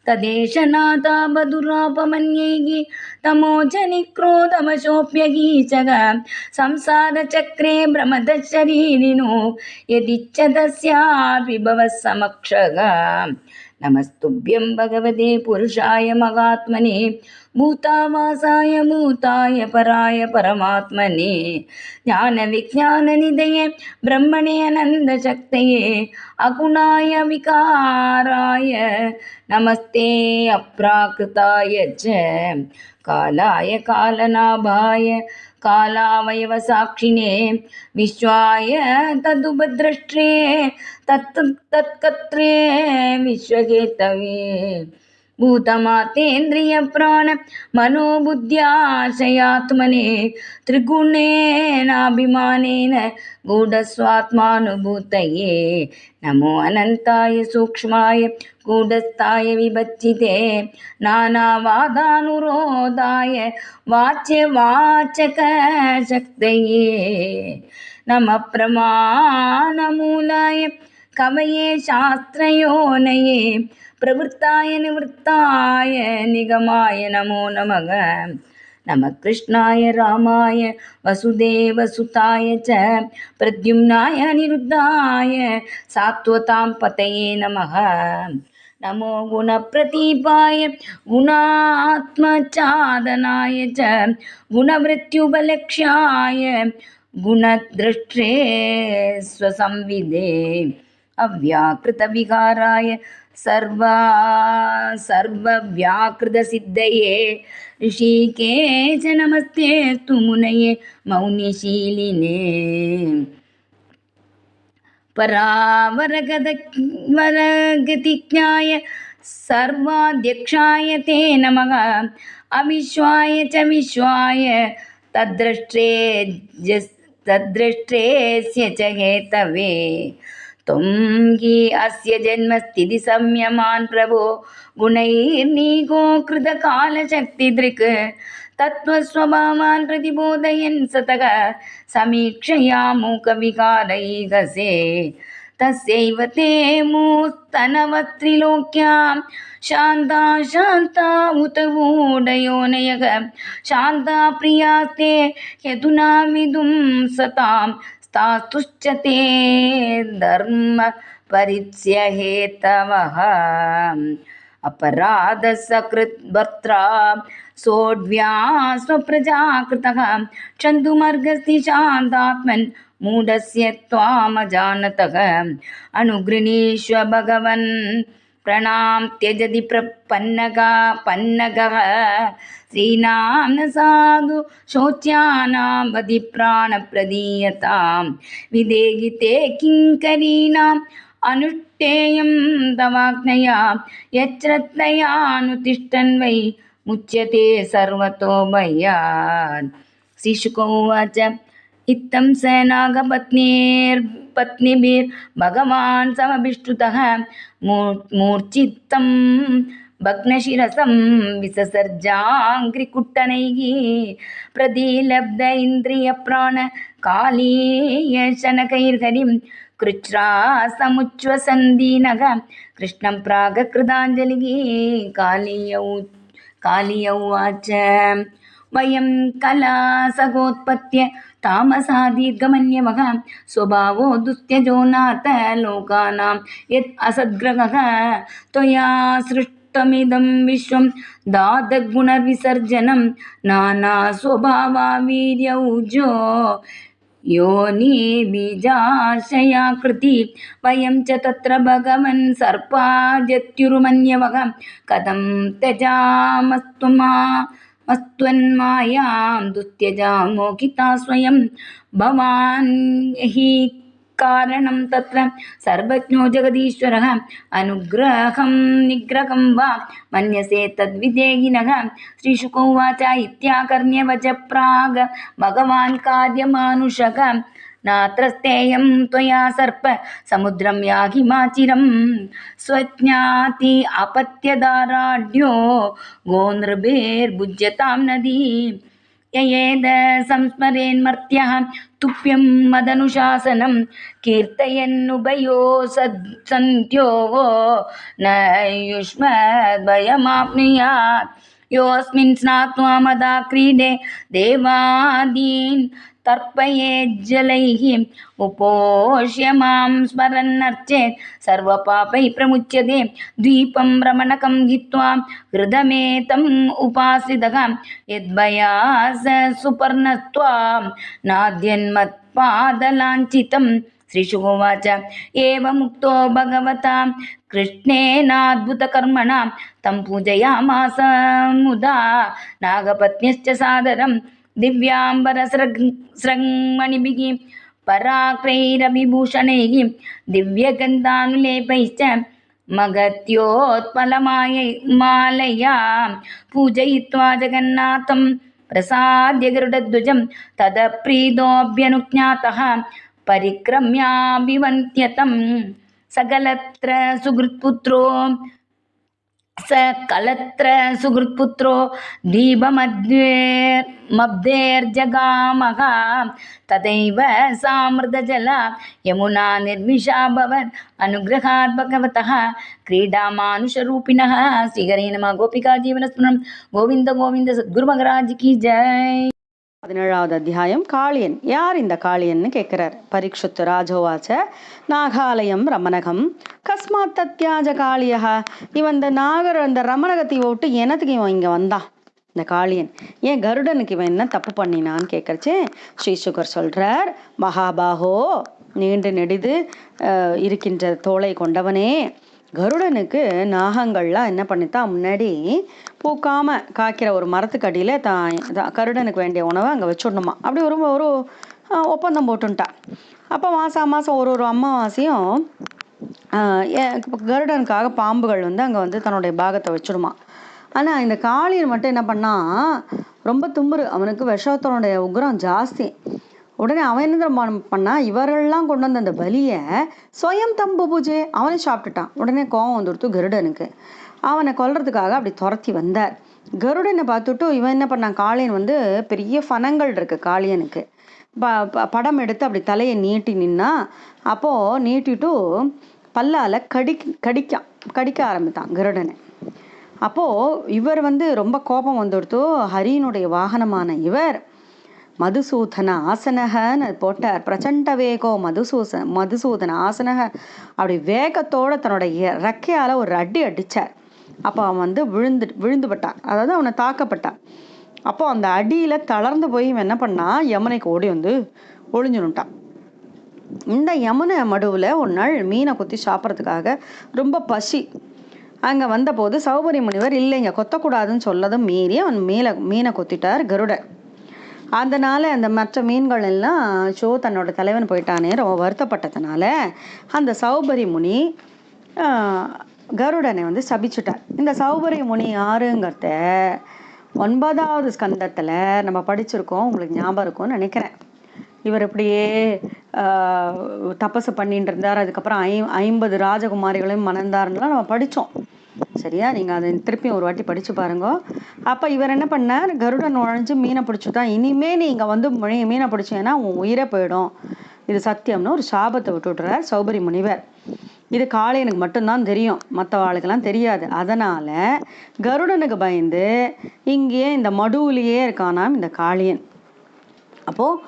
तदेश नाथा बधुरापमन्यैः तमोजनिक्रोधवशोऽप्यगीचः संसारचक्रे भ्रमदशरीरिणो यदिच्छतस्यापि भवः समक्षः नमस्तुभ्यं भगवते पुरुषाय महात्मने भूतावासाय भूताय पराय परमात्मने ज्ञानविज्ञाननिधये ब्रह्मणे आनन्दशक्तये अगुणाय विकाराय नमस्ते अप्राकृताय च कालाय कालनाभाय कालावयवसाक्षिणे विश्वाय तदुपद्रष्ट्रे तत्कर्त्रे विश्वहेतवे भूतमातेन्द्रियप्राण मनोबुद्ध्याशयात्मने त्रिगुणेनाभिमानेन गूढस्वात्मानुभूतये नमो अनन्ताय सूक्ष्माय गूढस्थाय विभज्जिते नानावादानुरोधाय वाच्यवाचकशक्तये नमः प्रमाणमूलाय कवये शास्त्रयोनये प्रवृत्ताय निवृत्ताय निगमाय नमो नमः नमः कृष्णाय रामाय वसुदेवसुताय च प्रद्युम्नाय अनिरुद्धाय सात्वतां पतये नमः नमो गुणप्रतीपाय गुणात्मचादनाय च गुणवृत्त्युपलक्ष्याय गुणदृष्ट्रे स्वसंविदे अव्याकृतविहाराय सर्वव्याकृतसिद्धये ऋषिकेश नमस्तेऽस्तु मुनये मौनिशीलिने परावरगतिज्ञाय सर्वाध्यक्षाय ते नमः अविश्वाय च विश्वाय तद्दृष्ट्रेस्य च हेतवे त्वं हि अस्य जन्मस्थिति संयमान् प्रभो गुणैर्निगो कृतकालशक्तिदृक् तत्त्वस्वभावान् प्रतिबोधयन् सतः समीक्षया मूकविकारैकसे तस्यैव ते मूस्तनवत्रिलोक्यां शान्ता शान्ता उत ऊढयोनयः शान्ता प्रियास्ते यदुना विदुं सतां स्तास्तुश्च ते धर्म परित्यहेतवः अपराधसकृद्भर्त्रा सोढव्या स्वप्रजाकृतः क्षन्तुमर्गस्ति शान्तात्मन् मूढस्य त्वामजानतः अनुगृणीष्व भगवन् प्रणाम त्यजति पन्नगः श्रीनां न साधु शोच्यानां वदि प्राणप्रदीयतां विदेहि ते किङ्करीणाम् अनुष्ठेयं तवाज्ञया यच्छ्रद्धयानुतिष्ठन् वै मुच्यते सर्वतो भयात् श्रीशुक उवाच इत्थं स नागपत्नीर्भगवान् समभिष्टुतः मूर्छितं भग्नशिरसं विससर्जाङ्घ्रिकुट्टनैः प्रदिलब्ध इन्द्रियप्राणकालीयशनकैर्हरिं कृच्छ्रा समुच्छ्वसन्दीनः कृष्णं प्रागकृताञ्जलिः कालीय उवाच वयं कलासगोत्पत्य तामसादीर्घमन्यवः स्वभावो दुस्त्यजो नाथ लोकानां यत् असद्ग्रहः त्वया सृष्टमिदं विश्वं दादगुणविसर्जनं नानास्वभावा वीर्यौजो योनिबीजाशयाकृति वयं च तत्र भगवन् सर्पाजत्युरुमन्यवः कथं त्यजामस्त्वन्मायां दुस्त्यजामो किता स्वयं भवान् हि कारणं तत्र सर्वज्ञो जगदीश्वरः अनुग्रहं निग्रहं वा मन्यसे तद्विदेहिनः श्रीशुक उवाच इत्याकर्ण्यवच प्राग भगवान् कार्यमानुषः नात्रस्तेयं त्वया सर्प समुद्रं याहिमाचिरं स्वज्ञाति अपत्यदाराढ्यो गोनृभिर्भुज्यतां नदी ययेद संस्मरेन्मर्त्यः तुभ्यं मदनुशासनं कीर्तयन्नुभयो सन्त्यो न युष्मद्भयमाप्नुयात् योऽस्मिन् स्नात्वा मदा क्रीडे देवादीन् तर्पयेज्जलैः उपोष्य मां स्मरन्नर्चेत् सर्वपापैः प्रमुच्यते द्वीपं रमणकं हित्वा हृदमेतम् उपासितः यद्भयास सुपर्णत्वां नाद्यन्मत्पादलाञ्छितं श्रीशुकोवाच एवमुक्तो भगवता कृष्णेनाद्भुतकर्मणा तं पूजयामास मुदा नागपत्न्यश्च सादरं दिव्याम्बरस्रग्मणिभिः पराक्रैरविभूषणैः दिव्यगन्धानुलेपैश्च मगत्योत्पलमालया पूजयित्वा जगन्नाथं प्रसाद्य गरुडध्वजं तदप्रीतोऽभ्यनुज्ञातः परिक्रम्याभिवन्त्यतं सकलत्र सुहृत्पुत्रो दीपमब्धेर्जगामः तदैव सामृतजला यमुना निर्विशाभवत् अनुग्रहात् भगवतः क्रीडामानुषरूपिणः श्रीहरे नमः गोपिका जीवनस्मरणं गोविन्द गोविन्द सद्गुरु महाराज की जय 17வது அத்தியாயம். காளியன். யார் இந்த காளியன்னு கேட்கிறார் பரீட்சித்து. ராஜோவாச்ச நாகாலயம் ரமணகம் கஸ்மாத் தத்யாஜ காளியா. இவன் இந்த அந்த ரமணகத்தை விட்டு எனத்துக்கு இவன் இங்க வந்தான் இந்த காளியன்? ஏன் கருடனுக்கு இவன் என்ன தப்பு பண்ணினான்னு கேட்கறச்சே ஸ்ரீசுகர் சொல்றார், மகாபாகோ, நீண்டு நெடிது இருக்கின்ற தோளை கொண்டவனே, கருடனுக்கு நாகங்கள்லாம் என்ன பண்ணித்தான் முன்னாடி பூக்காம காய்க்கிற ஒரு மரத்துக்கு அடியில் கருடனுக்கு வேண்டிய உணவை அங்கே வச்சுடணுமா. அப்படி ஒரு ஒப்பந்தம் போட்டுட்டான். அப்போ மாதம் ஒரு அமாவாசையும் கருடனுக்காக பாம்புகள் அங்கே தன்னுடைய பாகத்தை வச்சுடுமா. ஆனால் இந்த காளியன் மட்டும் என்ன பண்ணா, ரொம்ப தும்புரு, அவனுக்கு விஷத்தனுடைய உக்ரம் ஜாஸ்தி. உடனே அவன் என்ன பண்ணா, இவர்கள்லாம் கொண்டு வந்த அந்த பலியை ஸ்வயம் தம்பு பூஜை அவனே சாப்பிட்டுட்டான். உடனே கோவம் வந்துடுத்து கருடனுக்கு. அவனை கொல்றதுக்காக அப்படி துரத்தி வந்தார். கருடனை பார்த்துட்டு இவன் என்ன பண்ணான், காளியன் பெரிய ஃபனங்கள் இருக்கு காளியனுக்கு. படம் எடுத்து அப்படி தலையை நீட்டி நின்னா. அப்போது நீட்டிட்டு பல்லால் கடிக்க ஆரம்பித்தான் கருடனை. அப்போது இவர் ரொம்ப கோபம் வந்துடுத்து. ஹரியினுடைய வாகனமான இவர் மதுசூதன ஆசனகன்னு போட்டார். பிரச்சண்ட வேகோ மதுசூதன ஆசனக. அப்படி வேகத்தோட தன்னுடைய ரெக்கையால் ஒரு அடி அடித்தார். அப்போ அவன் விழுந்துபட்டான், அதாவது அவனை தாக்கப்பட்டான். அப்போ அந்த அடியில் தளர்ந்து போய் இவன் என்ன பண்ணான், யமுனைக்கு ஓடி ஒளிஞ்சுனுட்டான். இந்த யமுனை மடுவில் ஒரு நாள் மீனை குத்தி சாப்பிட்றதுக்காக ரொம்ப பசி. அங்கே வந்தபோது சௌபரி முனிவர் இல்லைங்க கொத்தக்கூடாதுன்னு சொல்லதும் மீறி அவன் மீனை கொத்திட்டார் கருடர். அதனால் அந்த மற்ற மீன்கள் எல்லாம் தன்னோட தலைவன் போயிட்டானே ரொம்ப வருத்தப்பட்டதுனால அந்த சௌபரி முனி கருடனை சபிச்சுட்டார். இந்த சௌபரி முனி யாருங்கிறத 9வது ஸ்கந்தத்தில் நம்ம படிச்சிருக்கோம், உங்களுக்கு ஞாபகம் இருக்கும்னு நினைக்கிறேன். இவர் இப்படியே தபசு பண்ணிட்டு இருந்தார். அதுக்கப்புறம் 50 ராஜகுமாரிகளையும் மணந்தாருலாம் நம்ம படித்தோம். சரியா? நீங்கள் அதை திருப்பியும் ஒரு வாட்டி படித்து பாருங்க. அப்போ இவர் என்ன பண்ணார், கருடன் நுழைஞ்சு மீனை பிடிச்சுதான், இனிமே நீங்கள் வந்து மீனை பிடிச்சீங்கன்னா உன் உயிரே போயிடும், இது சத்தியம்னு ஒரு சாபத்தை விட்டுவிட்றார் சௌபரி முனிவர். இது காளையனுக்கு மட்டும்தான் தெரியும், மற்ற ஆளுக்கெல்லாம் தெரியாது. அதனால் கருடனுக்கு பயந்து இங்கேயே இந்த மடுவுலேயே இருக்கானாம் இந்த காளியன். அப்போது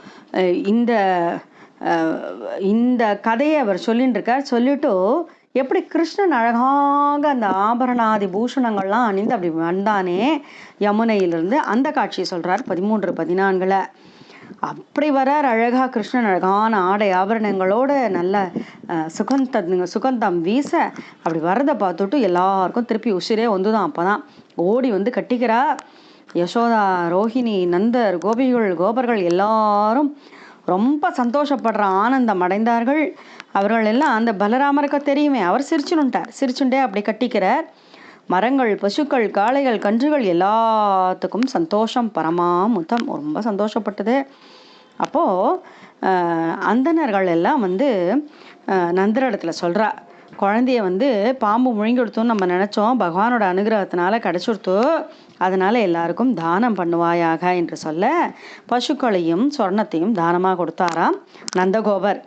இந்த கதையை அவர் சொல்லிட்டு இருக்கார். சொல்லிட்டு எப்படி கிருஷ்ணன் அழகாக அந்த ஆபரணாதி பூஷணங்கள்லாம் அணிந்து அப்படி வந்தானே யமுனையிலிருந்து, அந்த காட்சியை சொல்கிறார் 13-14. அப்படி வரார் அழகாக கிருஷ்ணன், அழகான ஆடை ஆபரணங்களோட நல்ல சுகந்தம் வீச அப்படி வரதை பார்த்துட்டு எல்லாருக்கும் திருப்பி உசிரே வந்துதான். அப்போ தான் ஓடி வந்து கட்டிக்கிறா யசோதா, ரோஹிணி, நந்தர், கோபர்கள் எல்லாரும் ரொம்ப சந்தோஷப்படுற ஆனந்தம் அடைந்தார்கள். அவர்கள் எல்லாம் அந்த பலராமருக்கு தெரியுமே, அவர் சிரிச்சுண்டே அப்படி கட்டிக்கிறார். மரங்கள், பசுக்கள், காளைகள், கன்றுகள் எல்லாத்துக்கும் சந்தோஷம் பரமாமுத்தம், ரொம்ப சந்தோஷப்பட்டது. அப்போது அந்தணர்கள் எல்லாம் வந்து நந்தரிடத்துல சொல்கிறா, குழந்தைய வந்து பாம்பு முழுங்கி கொடுத்தோன்னு நம்ம நினச்சோம், பகவானோட அனுகிரகத்தினால கிடச்சிடுத்தோ, அதனால் எல்லாருக்கும் தானம் பண்ணுவாயாக என்று சொல்ல பசுக்களையும் சொர்ணத்தையும் தானமாக கொடுத்தாராம் நந்தகோபர்.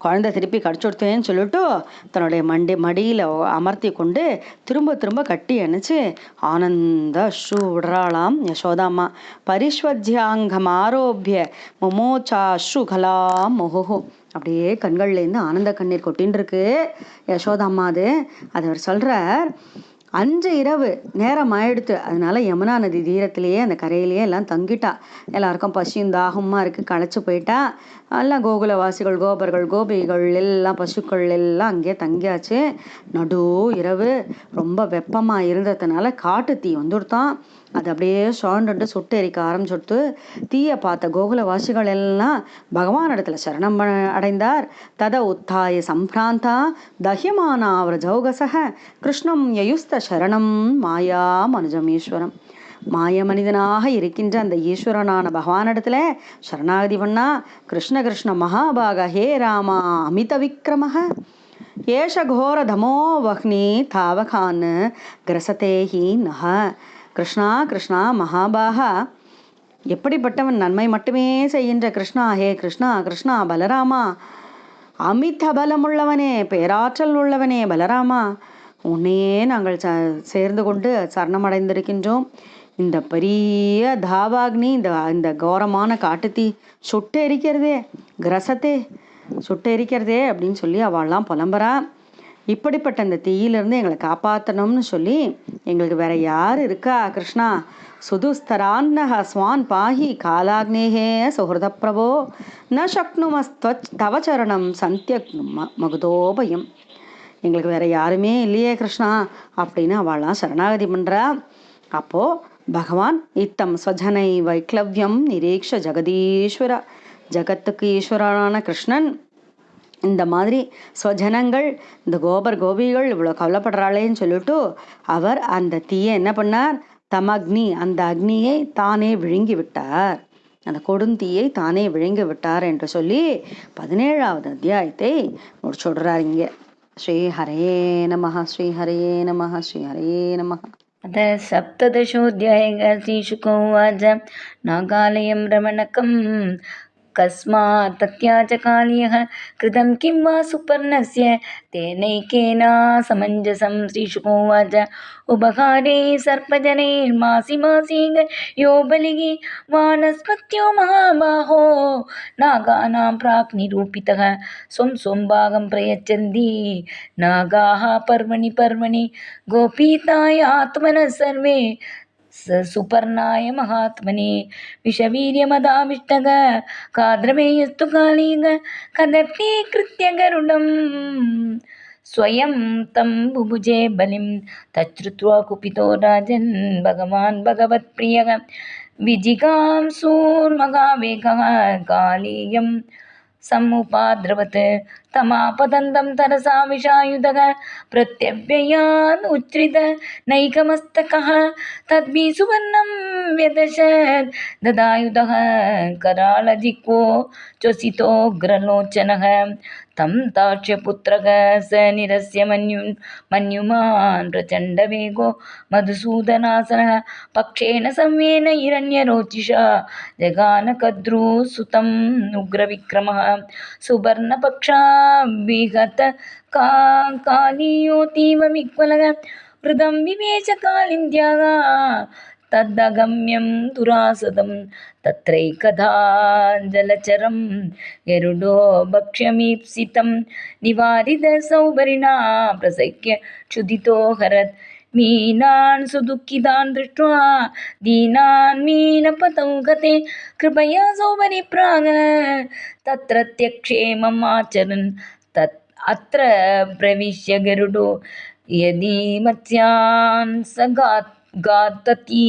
குழந்தை திருப்பி கடிச்சுடுத்தேன்னு சொல்லிட்டு தன்னுடைய மடியில் அமர்த்தி கொண்டு திரும்ப கட்டி அணைச்சு ஆனந்த அஸ்ரு விடுறாளாம் யசோதாம்மா. பரிஸ்வத்யாங்கம் ஆரோபிய மொமோச்சா அஸ்ரு கலாம் மொஹோ, அப்படியே கண்கள்லேருந்து ஆனந்த கண்ணீர் கொட்டின்னு இருக்கு யசோதாம்மா. அது அவர் சொல்கிறார், 5 இரவு நேரம் ஆயிடுத்து. அதனால யமுனா நதி தீரத்திலேயே அந்த கரையிலேயே எல்லாம் தங்கிட்டா. எல்லாருக்கும் பசியும் தாகமாக இருக்குது, களைச்சு போயிட்டா. எல்லாம் கோகுலவாசிகள், கோபிகள் எல்லாம் பசுக்கள் எல்லாம் அங்கேயே தங்கியாச்சு. நடு இரவு ரொம்ப வெப்பமாக இருந்ததுனால காட்டு தீ வந்துடுத்தான். அது அப்படியே சுழண்டுட்டு சுட்டு எரிக்க ஆரம்பிச்சுடுத்து. தீயை பார்த்த கோகுலவாசிகள் எல்லாம் பகவான் இடத்துல சரணம் அடைந்தார். தத உத்தாய சம்பிராந்தா தஹ்யமானா அவர் ஜௌகசக கிருஷ்ணம் யயுஸ்த சரணம் மாயா மனுஜம் ஈஸ்வரம். மாய மனிதனாக இருக்கின்ற அந்த ஈஸ்வரனான பகவானிடத்துல சரணாகதி பண்ணா. கிருஷ்ண மகாபாக ஹே ராமா அமித விக்ரமஹ ஏஷ கோர தமோ வஹ்னி தாவகான் கிரசதேஹி நஹ. கிருஷ்ணா மகாபாகா, எப்படிப்பட்டவன், நன்மை மட்டுமே செய்கின்ற கிருஷ்ணா, ஹே கிருஷ்ணா பலராமா, அமித பலமுள்ளவனே, பேராற்றல் உள்ளவனே பலராமா, உன்னையே நாங்கள் சேர்ந்து கொண்டு சரணமடைந்திருக்கின்றோம். இந்த பெரிய தாவாக்னி, இந்த கோரமான காட்டுத்தீ சுட்டு எரிக்கிறதே, கிரசத்தே சுட்டு எரிக்கிறதே அப்படின்னு சொல்லி அவள்லாம் புலம்புறா. இப்படிப்பட்ட இந்த தீயிலிருந்து எங்களை காப்பாற்றணும்னு சொல்லி எங்களுக்கு வேற யார் இருக்கா கிருஷ்ணா? சுதுஸ்தரான்னஹ ஸ்வான் பாஹி காலாக்னேஹே சுஹൃத பிரபோ ந சக்னுமஸ்தவச்சரணம் சந்தியக்னு மகுதோபயம். எங்களுக்கு வேற யாருமே இல்லையே கிருஷ்ணா அப்படின்னு அவள்லாம் சரணாகதி பண்ணுறா. அப்போது பகவான் இத்தம் ஸ்வஜனை வைக்லவ்யம் நிரீக்ஷ ஜெகதீஸ்வர, ஜகத்துக்கு ஈஸ்வரனான கிருஷ்ணன் இந்த மாதிரி ஸ்வஜனங்கள், இந்த கோபிகள் இவ்வளோ கவலைப்படுறாளேன்னு சொல்லிட்டு அவர் அந்த தீயை என்ன பண்ணார், தமக்னி, அந்த அக்னியை தானே விழுங்கி விட்டார், அந்த கொடுந்தீயை தானே விழுங்கி விட்டார் என்று சொல்லி 17வது அத்தியாயத்தை முடிச்சுடுறார் இங்கே. ஸ்ரீஹரே நமஹ ஸ்ரீஹரே நமஹ ஸ்ரீஹரே நமஹ. अथ 17ोऽध्यायः श्रीशुको उवाच नागालयं रमणकं कस्मात् तत्याचकालयः कृतं किं वा सुपर्णस्य तेनैकेन समञ्जसं. श्रीशुको उवाच उपहारे सर्पजनैर्मासि यो बलिः वानस्पत्यो महाबाहो नागानां प्राक् निरूपितः स्वं भागं प्रयच्छन्ति नागाः पर्वणि गोपीताय आत्मनः सर्वे सुपर्णाय महात्मने विषवीर्यमदाविष्टग काद्रवेयस्तु कालीग कदर्थीकृत्य गरुडं स्वयं तं बुभुजे बलिं. तच्छ्रुत्वा कुपितो राजन् भगवान् भगवत्प्रियः विजिगांसूर्महावेगः कालीयं समुपाद्रवत्. तमापतन्तं तरसा विषायुधः प्रत्यव्ययान् उच्छ्रित नैकमस्तकः तद्भिः सुवर्णं व्यदशत् ददायुधः करालजिह्वो च्वसितोऽग्रलोचनः तं ताक्ष्यपुत्रः स निरस्य मन्युमान् प्रचण्डवेगो मधुसूदनासनः पक्षेण संवेन हिरण्यरोचिषा जगानकद्रुसुतम् उग्रविक्रमः सुवर्णपक्षाभिगत कालीयोतीव विह्वलः हृदं विवेश कालिन्द्याः तदगम्यं दुरासदं तत्रैकधा जलचरं गरुडो भक्ष्यमीप्सितं निवारितसौभरिणा प्रसह्य क्षुधितो हरत् मीनान् सुदुःखितान् दृष्ट्वा दीनान् मीनपतौ गते कृपया सौभरि प्राग तत्रत्यक्षेमम् आचरन् अत्र प्रविश्य गरुडो यदि मत्स्यान् स घातति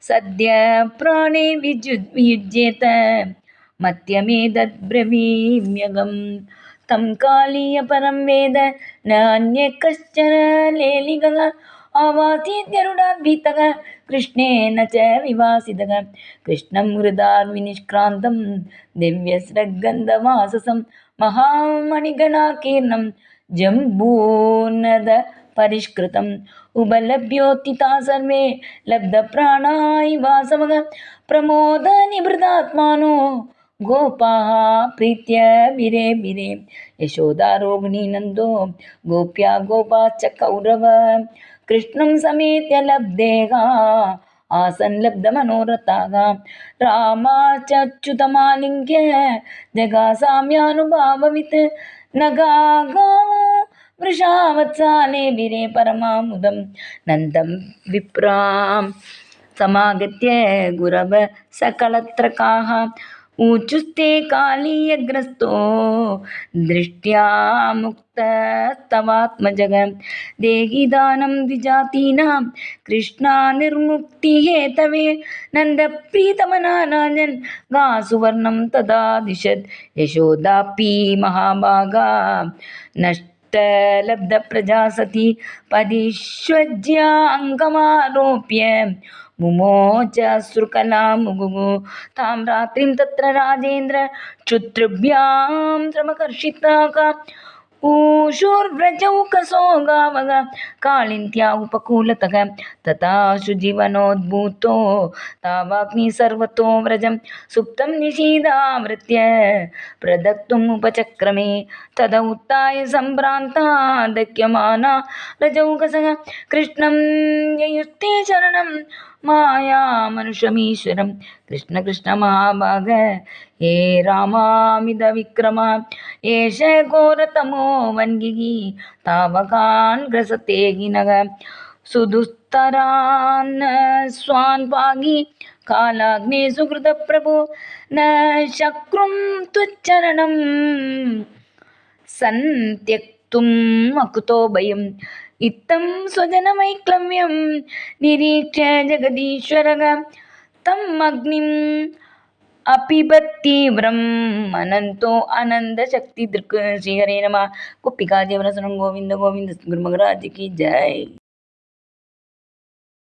सद्य प्राणे वियुज्येत मत्यमेतद्ब्रवीम्यगं तं कालीय परं वेद न अन्य कश्चन लेलिगः आवासीत् गरुडाद्भीतः कृष्णेन च विवासितः कृष्णं हृदार्विनिष्क्रान्तं दिव्यस्रग्गन्धवाससं महामणिगणाकीर्णं जम्बूनद परिष्कृतम् उपलभ्योत्थिता सर्वे लब्धप्राणा वासवः प्रमोदनिभृतात्मानो गोपाः प्रीत्य बिरे बिरे यशोदारोहिणीनन्दो गोप्या गोपाश्च कौरव कृष्णं समेत्य लब्धेगा आसन् लब्धमनोरथाः रामाच्युतमालिङ्ग्य जगासाम्यानुभाववित् नगागा वृषावत्साले बिरे परमामुदं नन्दं विप्रां समागत्य गुरव सकलत्रकाः ऊचुस्ते कालीयग्रस्तो दृष्ट्या मुक्तस्तवात्मजग देहि दानं द्विजातीनां कृष्णा निर्मुक्तिहेतवे नन्दप्रीतमनाराजन् गा सुवर्णं तदा दिशत् यशोदापि महाभागा नष्टलब्धप्रजा सती परिष्वज्याङ्गमारोप्य मुमोच अश्रुकलां मुगुः तां रात्रिं तत्र राजेन्द्र क्षुद्रभ्यां श्रमकर्षिताः ऊषुर्व्रजौकसो गावः कालिन्त्या उपकूलतः तथा शुजीवनोद्भूतो तावाग्नि सर्वतो व्रजं सुप्तं निषीदावृत्य प्रदक्तुमुपचक्रमे तदा उत्थाय सम्भ्रान्ता दह्यमाना रजौकसः कृष्णं ययुस्ते शरणं मायामनुषमीश्वरं कृष्ण कृष्ण महाभाग हे रामामिदविक्रम एष घोरतमो वन्गिः तावकान् ग्रसते गिनः सुदुस्तरान् स्वान् पाहि कालाग्ने सुकृतप्रभो न शक्रुं त्वच्चरणं सन्त्यक्तुम् अकुतो भयम् इत्थं स्वजनमैक्लव्यं निरीक्ष्य जगदीश्वरः तम् अग्निम् अपिबत्तीव्रम् अनन्तो आनन्दशक्तिदृक् श्रीहरे नमः गोपिका जीवनस्मरणं गोविन्द गोविन्द गुरुमहाराज की जय।